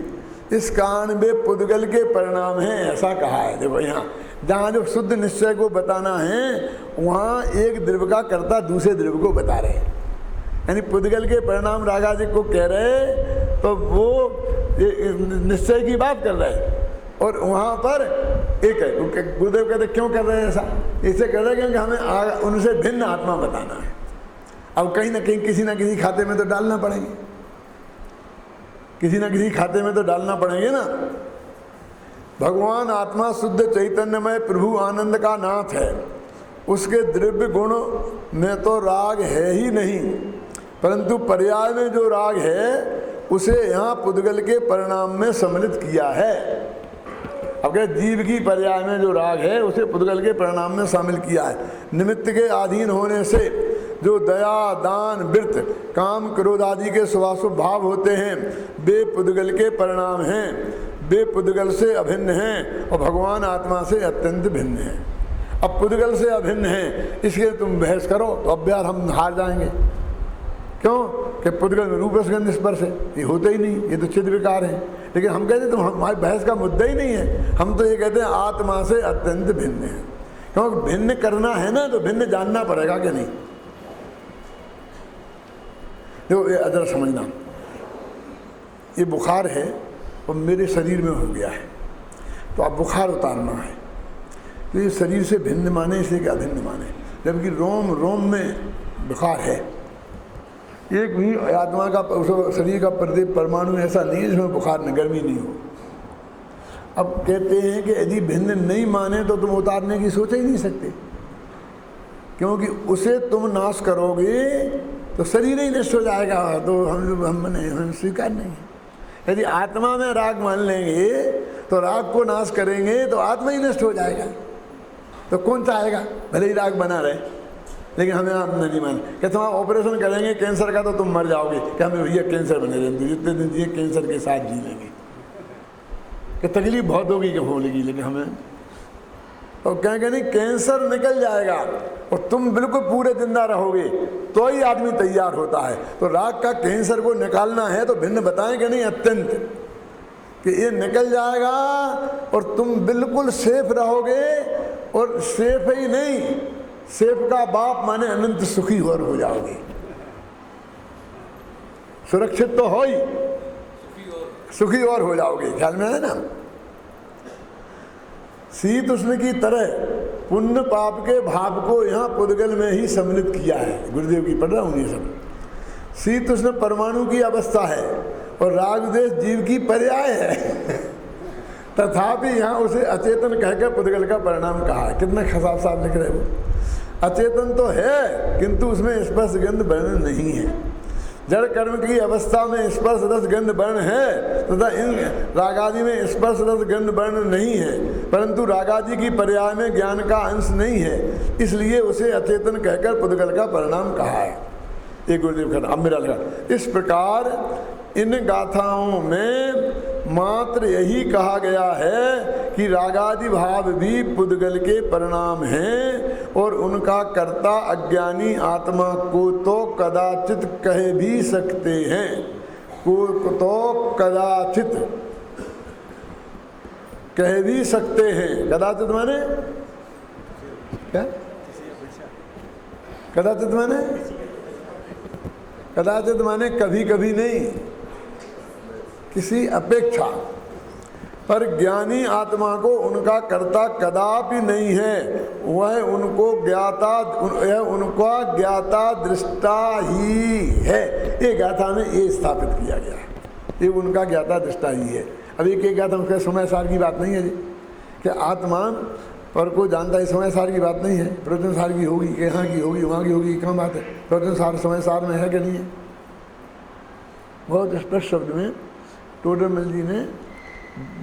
इस कारण वे पुद्गल के परिणाम हैं, ऐसा कहा है। देखो यहाँ जहाँ जो शुद्ध निश्चय को बताना है, वहाँ एक द्रव्य का कर्ता दूसरे द्रव्य को बता रहे हैं। यानी पुद्गल के परिणाम रागादि को कह रहे, तो वो निश्चय की बात कर रहे हैं। और वहाँ पर एक है, गुरुदेव कहते क्यों कर रहे हैं ऐसा? इसे कर रहे हैं क्योंकि हमें उनसे भिन्न आत्मा बताना है। अब कहीं ना कहीं किसी ना किसी खाते में तो डालना पड़ेंगे, किसी ना किसी खाते में तो डालना पड़ेंगे ना। भगवान आत्मा शुद्ध चैतन्यमय प्रभु आनंद का नाथ है। उसके द्रव्य गुण में तो राग है ही नहीं, परंतु पर्याय में जो राग है उसे यहाँ पुद्गल के परिणाम में सम्मिलित किया है। अब क्या, जीव की पर्याय में जो राग है उसे पुद्गल के परिणाम में शामिल किया है। निमित्त के अधीन होने से जो दया दान वृत्त काम क्रोध आदि के स्वभाव भाव होते हैं, वे पुद्गल के परिणाम हैं। वे पुद्गल से अभिन्न हैं और भगवान आत्मा से अत्यंत भिन्न हैं। अब पुद्गल से अभिन्न हैं, इसलिए तुम बहस करो तो अब यार हम हार जाएंगे। क्यों कि पुद्गल में रूप रसगंध स्पर्श है, ये होते ही नहीं, ये तो चिद विकार है। लेकिन हम कहते हैं तो हमारी बहस का मुद्दा ही नहीं है। हम तो ये कहते हैं आत्मा से अत्यंत भिन्न है। क्योंकि भिन्न करना है ना, तो भिन्न जानना पड़ेगा कि नहीं। देखो ये अदर समझना, ये बुखार है और मेरे शरीर में हो गया है, तो अब बुखार उतारना है। तो ये शरीर से भिन्न माने, इसलिए क्या भिन्न माने, जबकि रोम रोम में बुखार है। एक भी आत्मा का शरीर का प्रत्येक परमाणु ऐसा नहीं है जिसमें बुखार न गर्मी नहीं हो। अब कहते हैं कि यदि भिन्न नहीं माने तो तुम उतारने की सोच ही नहीं सकते, क्योंकि उसे तुम नाश करोगे तो शरीर ही नष्ट हो जाएगा। तो हम स्वीकार नहीं है। यदि आत्मा में राग मान लेंगे तो राग को नाश करेंगे तो आत्मा ही नष्ट हो जाएगा। तो कौन चाहेगा भले ही राग बना रहे, लेकिन हमें आप नहीं मान कि तुम ऑपरेशन करेंगे कैंसर का तो तुम मर जाओगे, क्या हमें भैया कैंसर बने रहेंगे, जितने दिन जिए कैंसर के साथ जी लेंगे, कि तकलीफ बहुत होगी कि होगी, लेकिन हमें तो कहेंगे नहीं कैंसर निकल जाएगा और तुम बिल्कुल पूरे जिंदा रहोगे, तो ही आदमी तैयार होता है। तो राग का कैंसर को निकालना है तो भिन्न बताएंगे नहीं अत्यंत कि ये निकल जाएगा और तुम बिल्कुल सेफ रहोगे। और सेफ ही नहीं, सेफ का बाप माने अनंत सुखी और हो जाओगे। सुरक्षित तो हो ही, सुखी और हो जाओगे। ख्याल में है ना। शीत उष्ण की तरह पुण्य पाप के भाव को यहाँ पुद्गल में ही सम्मिलित किया है। गुरुदेव की पढ़ रहा हूँ ये सब। शीत उष्ण परमाणु की अवस्था है और राग देश जीव की पर्याय है। तथापि यहाँ उसे अचेतन कहकर पुद्गल का परिणाम कहा है। कितना खसाब साफ लिख रहे हो। अचेतन तो है किंतु उसमें स्पर्श गंध वर्ण नहीं है। जड़ कर्म की अवस्था में स्पर्श रस गंध वर्ण है तथा इन रागादि में स्पर्श रस गंध वर्ण नहीं है, परंतु रागादि की पर्याय में ज्ञान का अंश नहीं है, इसलिए उसे अचेतन कहकर पुद्गल का परिणाम कहा है। एक गुरुदेव खड़ा अब मेरा लगा। इस प्रकार इन गाथाओं में मात्र यही कहा गया है कि रागादि भाव भी पुद्गल के परिणाम हैं और उनका कर्ता अज्ञानी आत्मा को तो कदाचित कह भी सकते हैं, को तो कदाचित कह भी सकते हैं। कदाचित माने क्या? कदाचित माने, कदाचित माने कभी कभी नहीं, किसी अपेक्षा। पर ज्ञानी आत्मा को उनका कर्ता कदापि नहीं है, वह उनको ज्ञाता, उनका ज्ञाता दृष्टा ही है। ये गाथा में ये स्थापित किया गया है, ये उनका ज्ञाता दृष्टा ही है। अभी एक गाथा में समय सार की बात नहीं है जी, कि आत्मा पर को जानता है, समय सार की बात नहीं है। प्रवचन सार की होगी कि यहाँ की होगी, वहाँ की होगी, कहाँ बात है? प्रवचन सार समय सार में है कि नहीं है? बहुत स्पष्ट शब्द में टोडरमल जी ने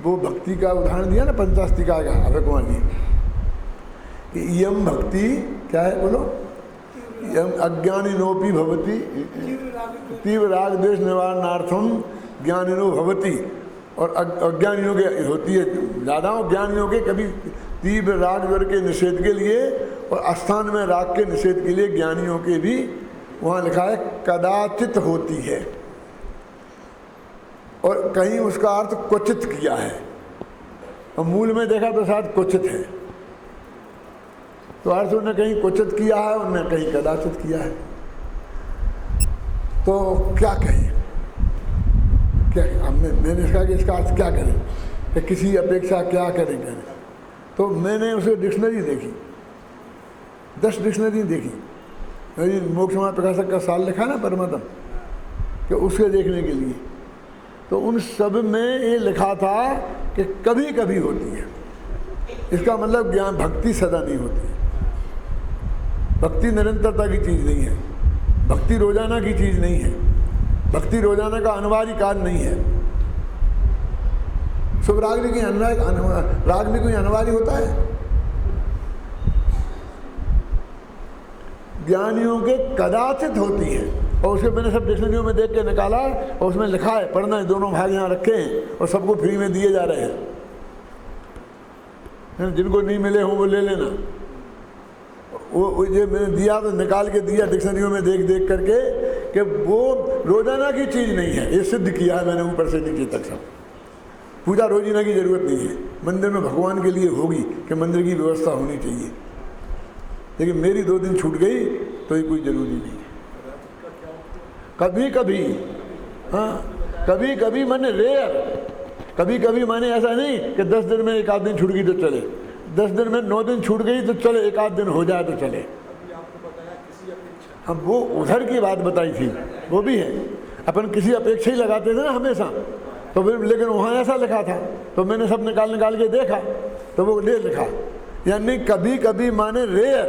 वो भक्ति का उदाहरण दिया ना, पंचास्तिका का, अभय कुमार जी, कि यम भक्ति क्या है बोलो? यम अज्ञानिनोपि भवति तीव्र राग द्वेष निवारणार्थम ज्ञानिनो भवति। और अज्ञानियों के होती है ज़्यादा, ज्ञानियों के कभी तीव्र राग द्वेष के निषेध के लिए और अस्थान में राग के निषेध के लिए ज्ञानियों के भी वहाँ लिखा है कदाचित होती है, और कहीं उसका अर्थ क्वचित किया है, और मूल में देखा तो शायद क्वचित है। तो अर्थ उन्होंने कहीं क्वचित किया है, उन्होंने कहीं कदाचित किया है। तो क्या कहें, क्या मैंने कहा कि इसका अर्थ क्या करें, कि किसी अपेक्षा क्या करें करें। तो मैंने उसे डिक्शनरी देखी, 10 डिक्शनरी देखी। मोक्ष मार्ग प्रकाशक का साल लिखा ना परमात्म, कि उसके देखने के लिए, तो उन सब में ये लिखा था कि कभी कभी होती है। इसका मतलब ज्ञान भक्ति सदा नहीं होती, भक्ति निरंतरता की चीज़ नहीं है, भक्ति रोजाना की चीज़ नहीं है, भक्ति रोजाना का अनिवार्य कार्य नहीं है। शुभ राग भी कोई राग भी कोई अनिवार्य होता है? ज्ञानियों के कदाचित होती है, और उसे मैंने सब डिक्शनरियों में देख के निकाला, और उसमें लिखा है, पढ़ना है, दोनों भाग यहाँ रखे हैं और सबको फ्री में दिए जा रहे हैं। जिनको नहीं मिले हों वो ले लेना। वो ये मैंने दिया तो निकाल के दिया डिक्शनरियों में देख देख करके, कि वो रोजाना की चीज़ नहीं है। ये सिद्ध किया है मैंने ऊपर से नीचे तक सब। पूजा रोजाना की जरूरत नहीं है, मंदिर में भगवान के लिए होगी कि मंदिर की व्यवस्था होनी चाहिए, लेकिन मेरी 2 दिन छूट गई तो ये कोई जरूरी नहीं है। कभी कभी, हाँ कभी कभी माने रेयर, कभी कभी माने ऐसा नहीं कि 10 दिन में 1 आध दिन छूट गई तो चले, 10 दिन में 9 दिन छूट गई तो चले, 1 आध दिन हो जाए तो चले। हम वो उधर की बात बताई थी, वो भी है। अपन किसी अपेक्षा ही लगाते थे ना हमेशा, तो फिर लेकिन वहाँ ऐसा लिखा था, तो मैंने सब निकाल के देखा तो वो ले लिखा। यानी कभी कभी माने रेयर,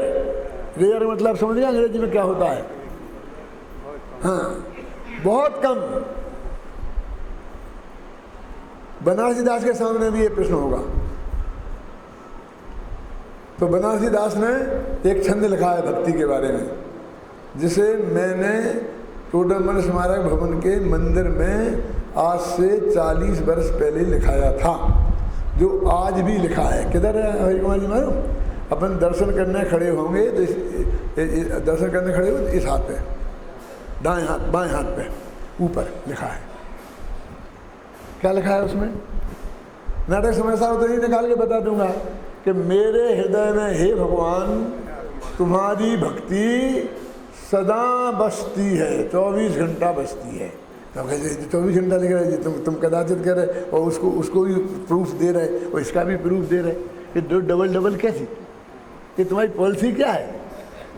रेयर मतलब समझिए अंग्रेजी में क्या होता है? हाँ, बहुत कम। बनारसी दास के सामने भी ये प्रश्न होगा। तो बनारसी दास ने एक छंद लिखा है भक्ति के बारे में, जिसे मैंने टोडरमल स्मारक भवन के मंदिर में आज से 40 वर्ष पहले लिखाया था, जो आज भी लिखा है। किधर है हरि कुमार जी मालूम? अपन दर्शन करने खड़े होंगे तो दर्शन करने खड़े हो इस हाथ पे, दाएं हाथ बाएं हाथ पे ऊपर लिखा है। क्या लिखा है उसमें? नाटक समय साहब तो ही निकाल के बता दूंगा कि मेरे हृदय में हे भगवान तुम्हारी भक्ति सदा बसती है, 24 घंटा बसती है। तो कहते 24 घंटा लिख रहे जी, तुम कदाचित कह रहे, और उसको भी प्रूफ दे रहे, और इसका भी प्रूफ दे रहे कि डबल कैसी, कि तुम्हारी पॉलिसी क्या है?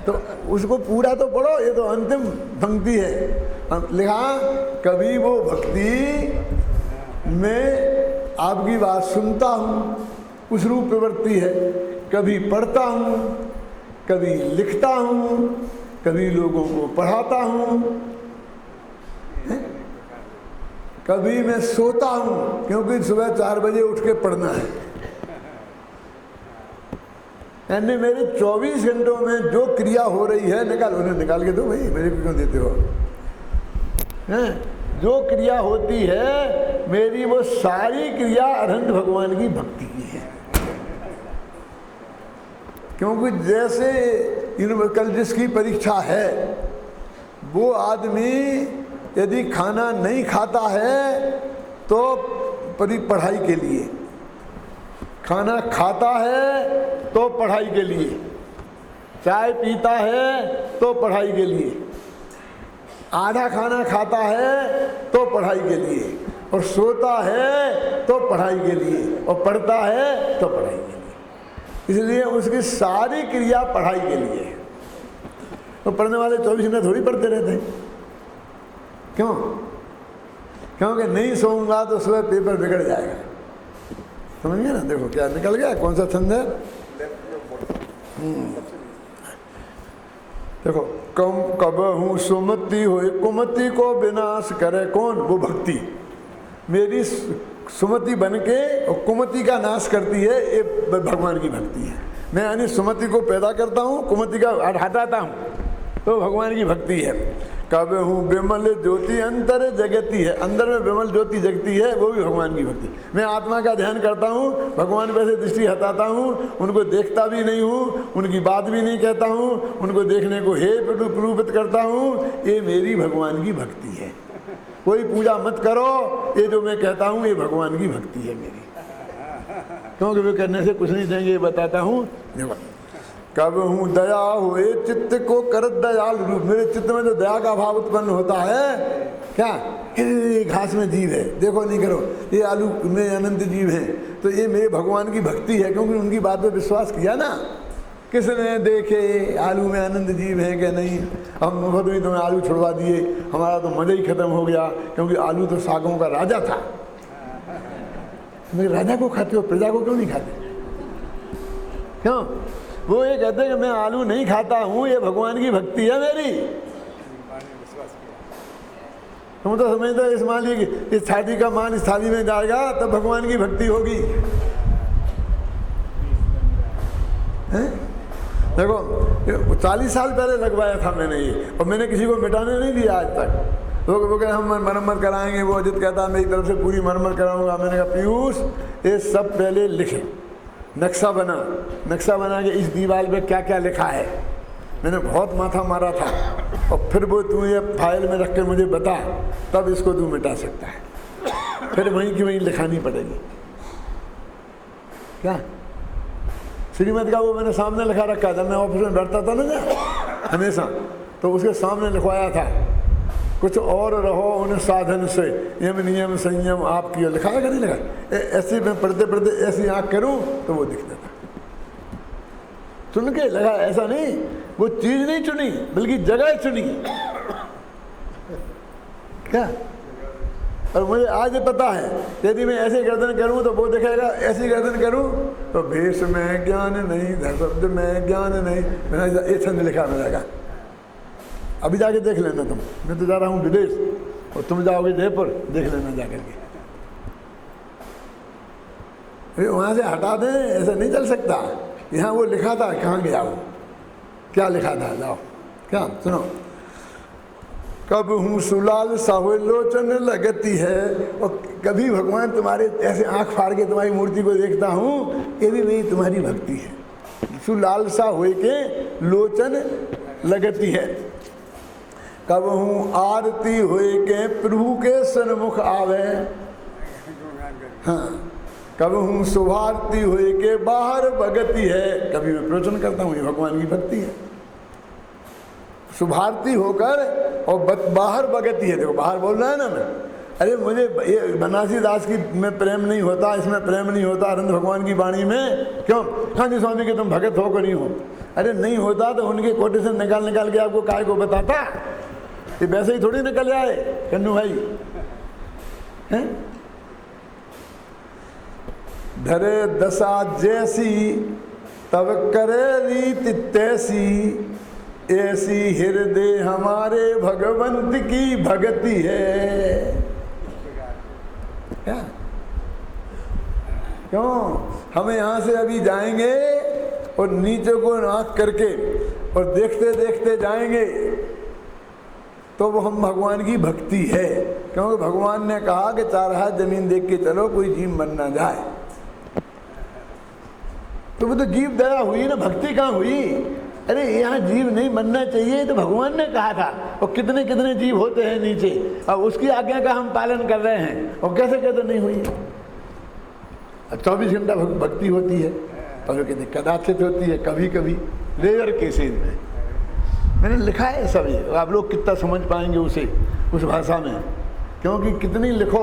तो उसको पूरा तो पढ़ो, ये तो अंतिम पंक्ति है। लिखा कभी वो भक्ति मैं आपकी बात सुनता हूँ, उस रूप प्रवृत्ति है, कभी पढ़ता हूँ, कभी लिखता हूँ, कभी लोगों को पढ़ाता हूँ, कभी मैं सोता हूँ क्योंकि सुबह 4 बजे उठ के पढ़ना है। यानी मेरे 24 घंटों में जो क्रिया हो रही है, निकाल उन्हें निकाल के दो भाई, मेरे को क्यों देते हो? हैं जो क्रिया होती है मेरी, वो सारी क्रिया अरहंत भगवान की भक्ति की है। क्योंकि जैसे कल जिसकी परीक्षा है, वो आदमी यदि खाना नहीं खाता है तो पढ़ाई के लिए, खाना खाता है तो पढ़ाई के लिए, चाय पीता है तो पढ़ाई के लिए, आधा खाना खाता है तो पढ़ाई के लिए, और सोता है तो पढ़ाई के लिए, और पढ़ता है तो पढ़ाई के लिए। इसलिए उसकी सारी क्रिया पढ़ाई के लिए है। तो पढ़ने वाले 24 घंटे थोड़ी पढ़ते रहते हैं। क्यों? क्योंकि नहीं सोऊंगा तो सुबह पेपर बिगड़ जाएगा। समझ गए ना? देखो क्या निकल गया, कौन सा छंद है। देखो, कब हूँ सुमति हो, कुमति को विनाश करे कौन? वो भक्ति मेरी सुमति बन के और कुमति का नाश करती है, ये भगवान की भक्ति है। मैं यानी सुमति को पैदा करता हूँ, कुमति का हटाता हूँ, तो भगवान की भक्ति है। कब हूँ विमल ज्योति अंतर जगती है, अंदर में विमल ज्योति जगती है, वो भी भगवान की भक्ति। मैं आत्मा का ध्यान करता हूँ, भगवान वैसे दृष्टि हटाता हूँ, उनको देखता भी नहीं हूँ, उनकी बात भी नहीं कहता हूँ, उनको देखने को हे प्ररूपित करता हूँ, ये मेरी भगवान की भक्ति है। कोई पूजा मत करो, ये जो मैं कहता हूँ ये भगवान की भक्ति है मेरी। क्योंकि वे करने से कुछ नहीं देंगे, ये बताता हूँ। देखो, कब हूँ दया हुए चित्त को कर दयालु रूप, मेरे चित्त में जो दया का भाव उत्पन्न होता है, क्या ये घास में जीव है, देखो नहीं करो, ये आलू में अनंत जीव है, तो ये मेरे भगवान की भक्ति है। क्योंकि उनकी बात पे विश्वास किया ना, किसने देखे आलू में आनंद जीव है कि नहीं, हम मुफ्त में तुम्हें आलू छुड़वा दिए, हमारा तो मज़ा ही खत्म हो गया। क्योंकि आलू तो सागों का राजा था। मेरे राजा को खाते हो, प्रजा को क्यों नहीं खाते? क्यों? वो ये कहते हैं कि मैं आलू नहीं खाता हूँ, ये भगवान की भक्ति है मेरी। तुम तो समझते हो इस माली की इस थाली का मान इस थाली में जाएगा तब भगवान की भक्ति होगी। हैं? देखो 40 साल पहले लगवाया था मैंने ये, और मैंने किसी को मिटाने नहीं दिया आज तक। लोग वो कहे हम मरम्मत कराएंगे, वो अजित कहता मेरी तरफ से पूरी मरम्मत कराऊंगा। मैंने कहा पीयूष, ये सब पहले लिखे, नक्शा बना के इस दीवार पे क्या क्या लिखा है। मैंने बहुत माथा मारा था, और फिर वो तू ये फाइल में रख कर मुझे बता, तब इसको तू मिटा सकता है। फिर वहीं की वहीं लिखानी पड़ेगी। क्या श्रीमद का वो मैंने सामने लिखा रखा था, मैं ऑफिस में बैठता था ना हमेशा, तो उसके सामने लिखवाया था, कुछ और रहो उन साधन से यम नियम संयम आपकी, लिखा है कि नहीं लिखा? ऐसे मैं पढ़ते पढ़ते ऐसी आँख करूँ तो वो दिखता था। चुन के लगा, ऐसा नहीं, वो चीज़ नहीं चुनी बल्कि जगह चुनी। क्या? और मुझे आज पता है, यदि मैं ऐसे गर्दन करूं तो वो दिखेगा, ऐसी गर्दन करूं तो भेष में ज्ञान नहीं, शब्द में ज्ञान नहीं। मैंने ये छंद लिखा मेरा, अभी जाके देख लेना तुम। मैं तो जा रहा हूँ विदेश, और तुम जाओगे जयपुर, देख लेना जा करके। वहाँ से हटा दें, ऐसा नहीं चल सकता। यहाँ वो लिखा था, कहाँ गया वो, क्या लिखा था? जाओ, क्या सुनो। कब हूँ सुलाल साहुए लोचन लगती है, और कभी भगवान तुम्हारे ऐसे आँख फाड़ के तुम्हारी मूर्ति को देखता हूँ, ये भी मेरी तुम्हारी भक्ति है। सुलाल सा हुए के लोचन लगती है। कब हूँ आरती हुए के प्रभु के सन्मुख आवे, हाँ। कब हूँ शुभारती हुए के बाहर भगती है, कभी मैं प्रवचन करता हूँ, ये भगवान की भक्ति है। शुभारती होकर और बाहर भगती है। देखो बाहर बोल रहा है ना मैं, अरे मुझे ये बनारसी दास की में प्रेम नहीं होता, इसमें प्रेम नहीं होता, अनंत भगवान की वाणी में क्यों? हाँ जी स्वामी कि तुम भगत हो कि नहीं हो? अरे नहीं होता तो उनके कोटेशन निकाल के आपको काय को बताता, ये वैसे ही थोड़ी निकल आए कन्नू भाई हैं। धरे दशा जैसी तब करे रीति तैसी, ऐसी हृदय हमारे भगवंत की भक्ति है। क्या? क्यों? हमें यहाँ से अभी जाएंगे और नीचे को आँख करके और देखते देखते जाएंगे, तो वो हम भगवान की भक्ति है। क्योंकि भगवान ने कहा कि 4 हाथ जमीन देख के चलो, कोई जीव मर ना जाए। तो वो तो जीव दया हुई ना, भक्ति कहाँ हुई? अरे यहाँ जीव नहीं मरना चाहिए तो भगवान ने कहा था, और कितने कितने जीव होते हैं नीचे, अब उसकी आज्ञा का हम पालन कर रहे हैं, और कैसे कहते नहीं हुई? अब 24 घंटा भक्ति होती है, और कहते कदाचित होती है, कभी कभी रेयर केसेज में। मैंने लिखा है सब ये, आप लोग कितना समझ पाएंगे उसे उस भाषा में, क्योंकि कितनी लिखो,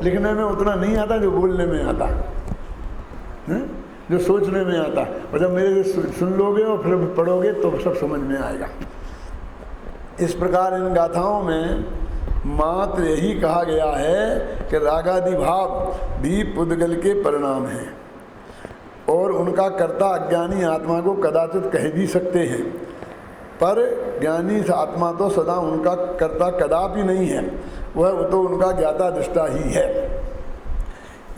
लिखने में उतना नहीं आता जो बोलने में आता है, जो सोचने में आता। और जब मेरे सुन लोगे और फिर पढ़ोगे तो सब समझ में आएगा। इस प्रकार इन गाथाओं में मात्र यही कहा गया है कि रागादि भाव भी पुद्गल के परिणाम हैं, और उनका कर्ता अज्ञानी आत्मा को कदाचित कह भी सकते हैं, पर ज्ञानी आत्मा तो सदा उनका कर्ता कदापि नहीं है, वह तो उनका ज्ञाता दृष्टा ही है।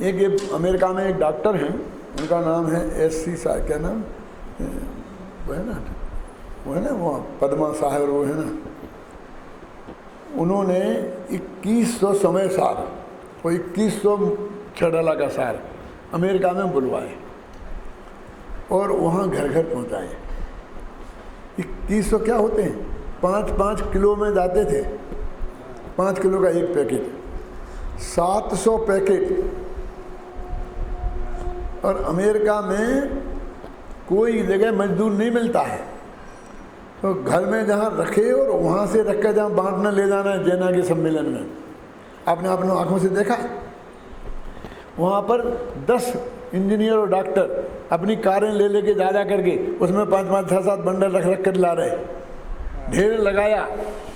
एक अमेरिका में एक डॉक्टर हैं, उनका नाम है S.C. साहब, क्या नाम वो है ना वो पद्मा साहब, वो है ना, उन्होंने 2100 समय सार, वो 2100 छड़ला का सार अमेरिका में बुलवाए और वहाँ घर घर पहुँचाए। 2100 क्या होते हैं, 5-5 किलो में जाते थे, 5 किलो का एक पैकेट, 700 पैकेट। और अमेरिका में कोई जगह मजदूर नहीं मिलता है, तो घर में जहाँ रखे और वहाँ से रख कर जहाँ बांटना ले जाना है जैना के सम्मेलन में, आपने अपनी आँखों से देखा। वहाँ पर 10 इंजीनियर और डॉक्टर अपनी कारें ले लेके जा करके उसमें 5-5, 6-7 बंडल रख कर ला रहे, ढेर लगाया,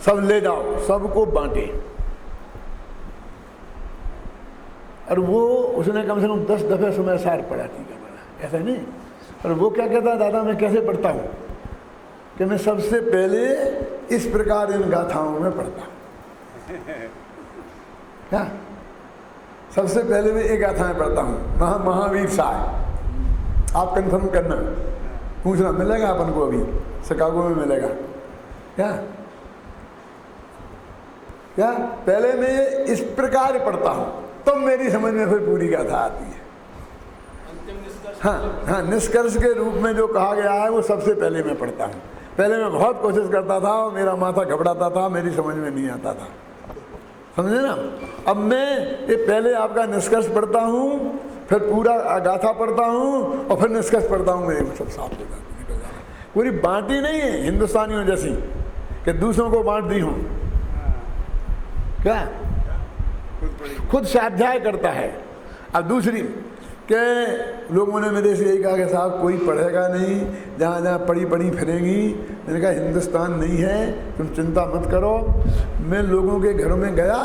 सब ले जाओ, सबको बांटे। और वो उसने कम से कम 10 दफ़े समय सार पढ़ा, ठीक है, ऐसा नहीं। और वो क्या कहता है, दादा मैं कैसे पढ़ता हूँ, कि मैं सबसे पहले इस प्रकार इन गाथाओं में पढ़ता हूँ। क्या? सबसे पहले मैं एक गाथाएं पढ़ता हूँ, महावीर साहब, आप कंफर्म करना, पूछना, मिलेगा अपन को अभी शिकागो में मिलेगा क्या? क्या पहले मैं इस प्रकार पढ़ता हूँ, तब तो मेरी समझ में फिर पूरी गाथा आती है। हाँ, निष्कर्ष के रूप में जो कहा गया है वो सबसे पहले मैं पढ़ता हूँ। पहले मैं बहुत कोशिश करता था और मेरा माथा घबराता था, मेरी समझ में नहीं आता था, समझे ना। अब मैं ये पहले आपका निष्कर्ष पढ़ता हूँ, फिर पूरा गाथा पढ़ता हूँ और फिर निष्कर्ष पढ़ता हूँ, मेरे सब साफ हो जाता, निकल जाता। पूरी बांटी नहीं है हिंदुस्तानियों जैसी कि दूसरों को बांट दी हूँ, क्या खुद स्वाध्याय करता है। अब दूसरी के लोगों ने मेरे से यही कहा कि साहब कोई पढ़ेगा नहीं, जहाँ जहाँ पढ़ी फिरेंगी। मैंने कहा हिंदुस्तान नहीं है, तुम चिंता मत करो। मैं लोगों के घरों में गया,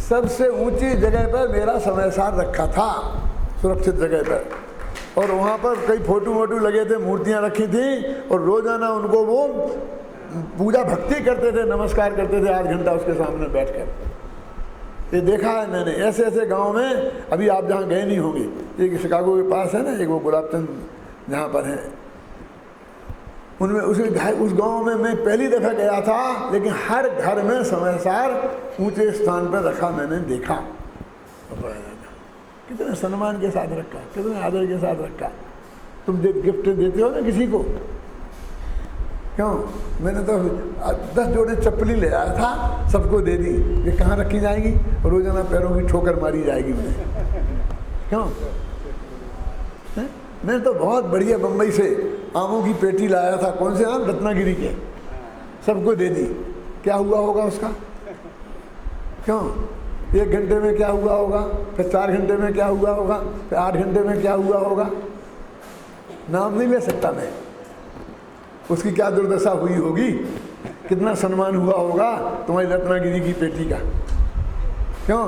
सबसे ऊंची जगह पर मेरा समय सार रखा था, सुरक्षित जगह पर, और वहाँ पर कई फोटो वोटो लगे थे, मूर्तियाँ रखी थी, और रोजाना उनको वो पूजा भक्ति करते थे, नमस्कार करते थे 8 घंटा उसके सामने बैठकर। ये देखा है मैंने ऐसे ऐसे गांव में। अभी आप जहाँ गए नहीं होंगे, एक शिकागो के पास है ना, एक वो गुलाबचंद जहाँ पर है, उनमें उस गांव में मैं पहली दफ़ा गया था, लेकिन हर घर में समय सार ऊंचे स्थान पर रखा मैंने देखा। कितने सम्मान के साथ रखा, कितने आदर के साथ रखा। तुम गिफ्ट देते हो ना किसी को, क्यों? मैंने तो 10 जोड़े चप्पली ले आया था, सबको दे दी। ये कहाँ रखी जाएगी? रोजाना पैरों की ठोकर मारी जाएगी मुझे, क्यों? मैंने तो बहुत बढ़िया बम्बई से आमों की पेटी लाया था, कौन से आम? रत्नागिरी के, सबको दे दी। क्या हुआ होगा उसका? क्यों? 1 घंटे में क्या हुआ होगा, फिर 4 घंटे में क्या हुआ होगा, फिर 8 घंटे में क्या हुआ होगा, नाम नहीं ले सकता मैं। उसकी क्या दुर्दशा हुई होगी, कितना सम्मान हुआ होगा तुम्हारी रत्नागिरी की पेटी का, क्यों?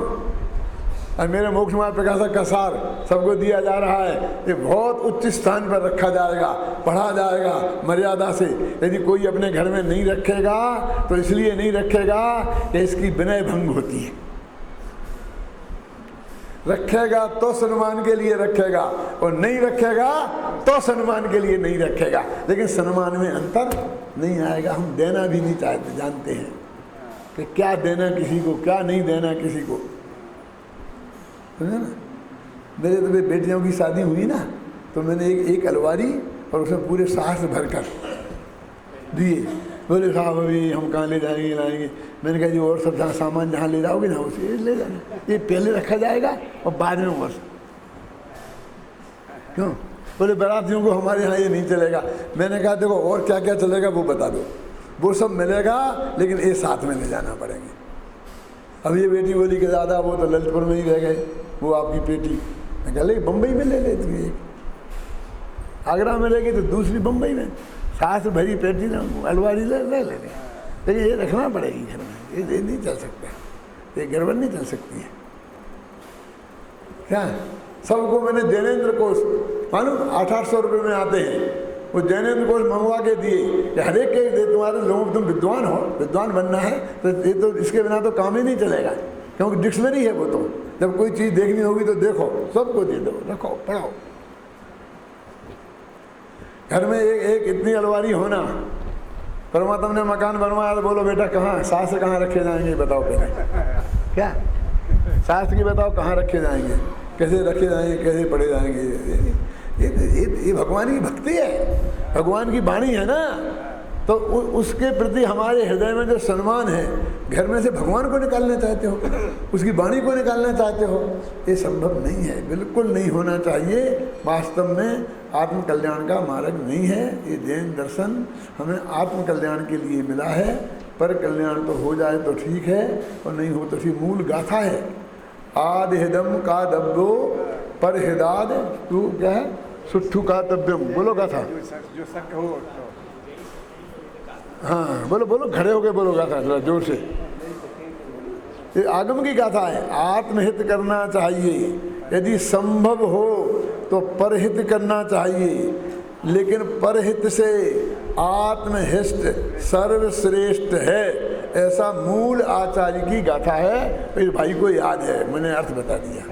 और मेरे मोक्ष मार्ग प्रकाशक का सार सबको दिया जा रहा है। ये बहुत उच्च स्थान पर रखा जाएगा, पढ़ा जाएगा मर्यादा से। यदि कोई अपने घर में नहीं रखेगा तो इसलिए नहीं रखेगा कि इसकी विनय भंग होती है। रखेगा तो सम्मान के लिए रखेगा, और नहीं रखेगा तो सम्मान के लिए नहीं रखेगा। लेकिन सम्मान में अंतर नहीं आएगा, हम देना भी नहीं चाहते, जानते हैं। कि क्या देना किसी को, क्या नहीं देना किसी को, समझे ना। मेरे तो बेटियों की शादी हुई ना, तो मैंने एक अलमारी और उसमें पूरे शास्त्र भर कर दिए। बोले साहब अभी हम कहाँ ले जाएंगे लाएंगे। मैंने कहा जी और सब जहाँ सामान जहाँ ले जाओगे ना उसे ले जाना, ये पहले रखा जाएगा और बाद में और। क्यों? बोले बारातियों को हमारे यहाँ ये नहीं चलेगा। मैंने कहा देखो और क्या क्या चलेगा वो बता दो, वो सब मिलेगा लेकिन ये साथ में ले जाना पड़ेंगे। अब ये बेटी बोली कि दादा वो तो ललितपुर में ही रह गए, वो आपकी बेटी। मैं कहा बम्बई में ले लेती, एक आगरा में रहेगी तो दूसरी बम्बई में। सास भरी पेटी ना अलवारी ले लेंगे, लेकिन ये रखना पड़ेगी घर में, ये नहीं चल सकता, ये गड़बड़ नहीं चल सकती है। क्या सबको मैंने जैनेन्द्र कोश मालूम 800 रुपये में आते हैं, वो जैनेन्द्र कोश मंगवा के दिए कि हर एक के दे, तुम्हारे लोगों तुम विद्वान हो, विद्वान बनना है तो ये तो इसके बिना तो काम ही नहीं चलेगा, क्योंकि डिक्शनरी है वो। तो जब कोई चीज़ देखनी होगी तो देखो, सबको दे दो, रखो पढ़ो। घर में एक इतनी अलमारी होना। परमात्मा ने मकान बनवाया तो बोलो बेटा कहाँ शास्त्र कहाँ रखे जाएंगे बताओ पहले। क्या शास्त्र की बताओ कहाँ रखे जाएंगे, कैसे रखे जाएंगे, कैसे पढ़े जाएंगे। ये भगवान की भक्ति है, भगवान की वाणी है ना, तो उसके प्रति हमारे हृदय में जो सम्मान है, घर में से भगवान को निकालना चाहते हो, उसकी वाणी को निकालना चाहते हो, ये संभव नहीं है, बिल्कुल नहीं होना चाहिए। वास्तव में आत्म कल्याण का मार्ग नहीं है ये। जैन दर्शन हमें आत्म कल्याण के लिए मिला है, पर कल्याण तो हो जाए तो ठीक है और नहीं हो तो फिर मूल गाथा है आदिहिदम का दब्बो पर हिदाद तू क्या है सुट्ठू का तब्यम। बोलो गाथा, जो सत्य हो। हाँ बोलो बोलो, खड़े हो गए बोलो गाथा जरा जोर से। ये आगम की गाथा है। आत्महित करना चाहिए, यदि संभव हो तो परहित करना चाहिए, लेकिन परहित से आत्महित सर्वश्रेष्ठ है, ऐसा मूल आचार्य की गाथा है। इस भाई को याद है, मैंने अर्थ बता दिया।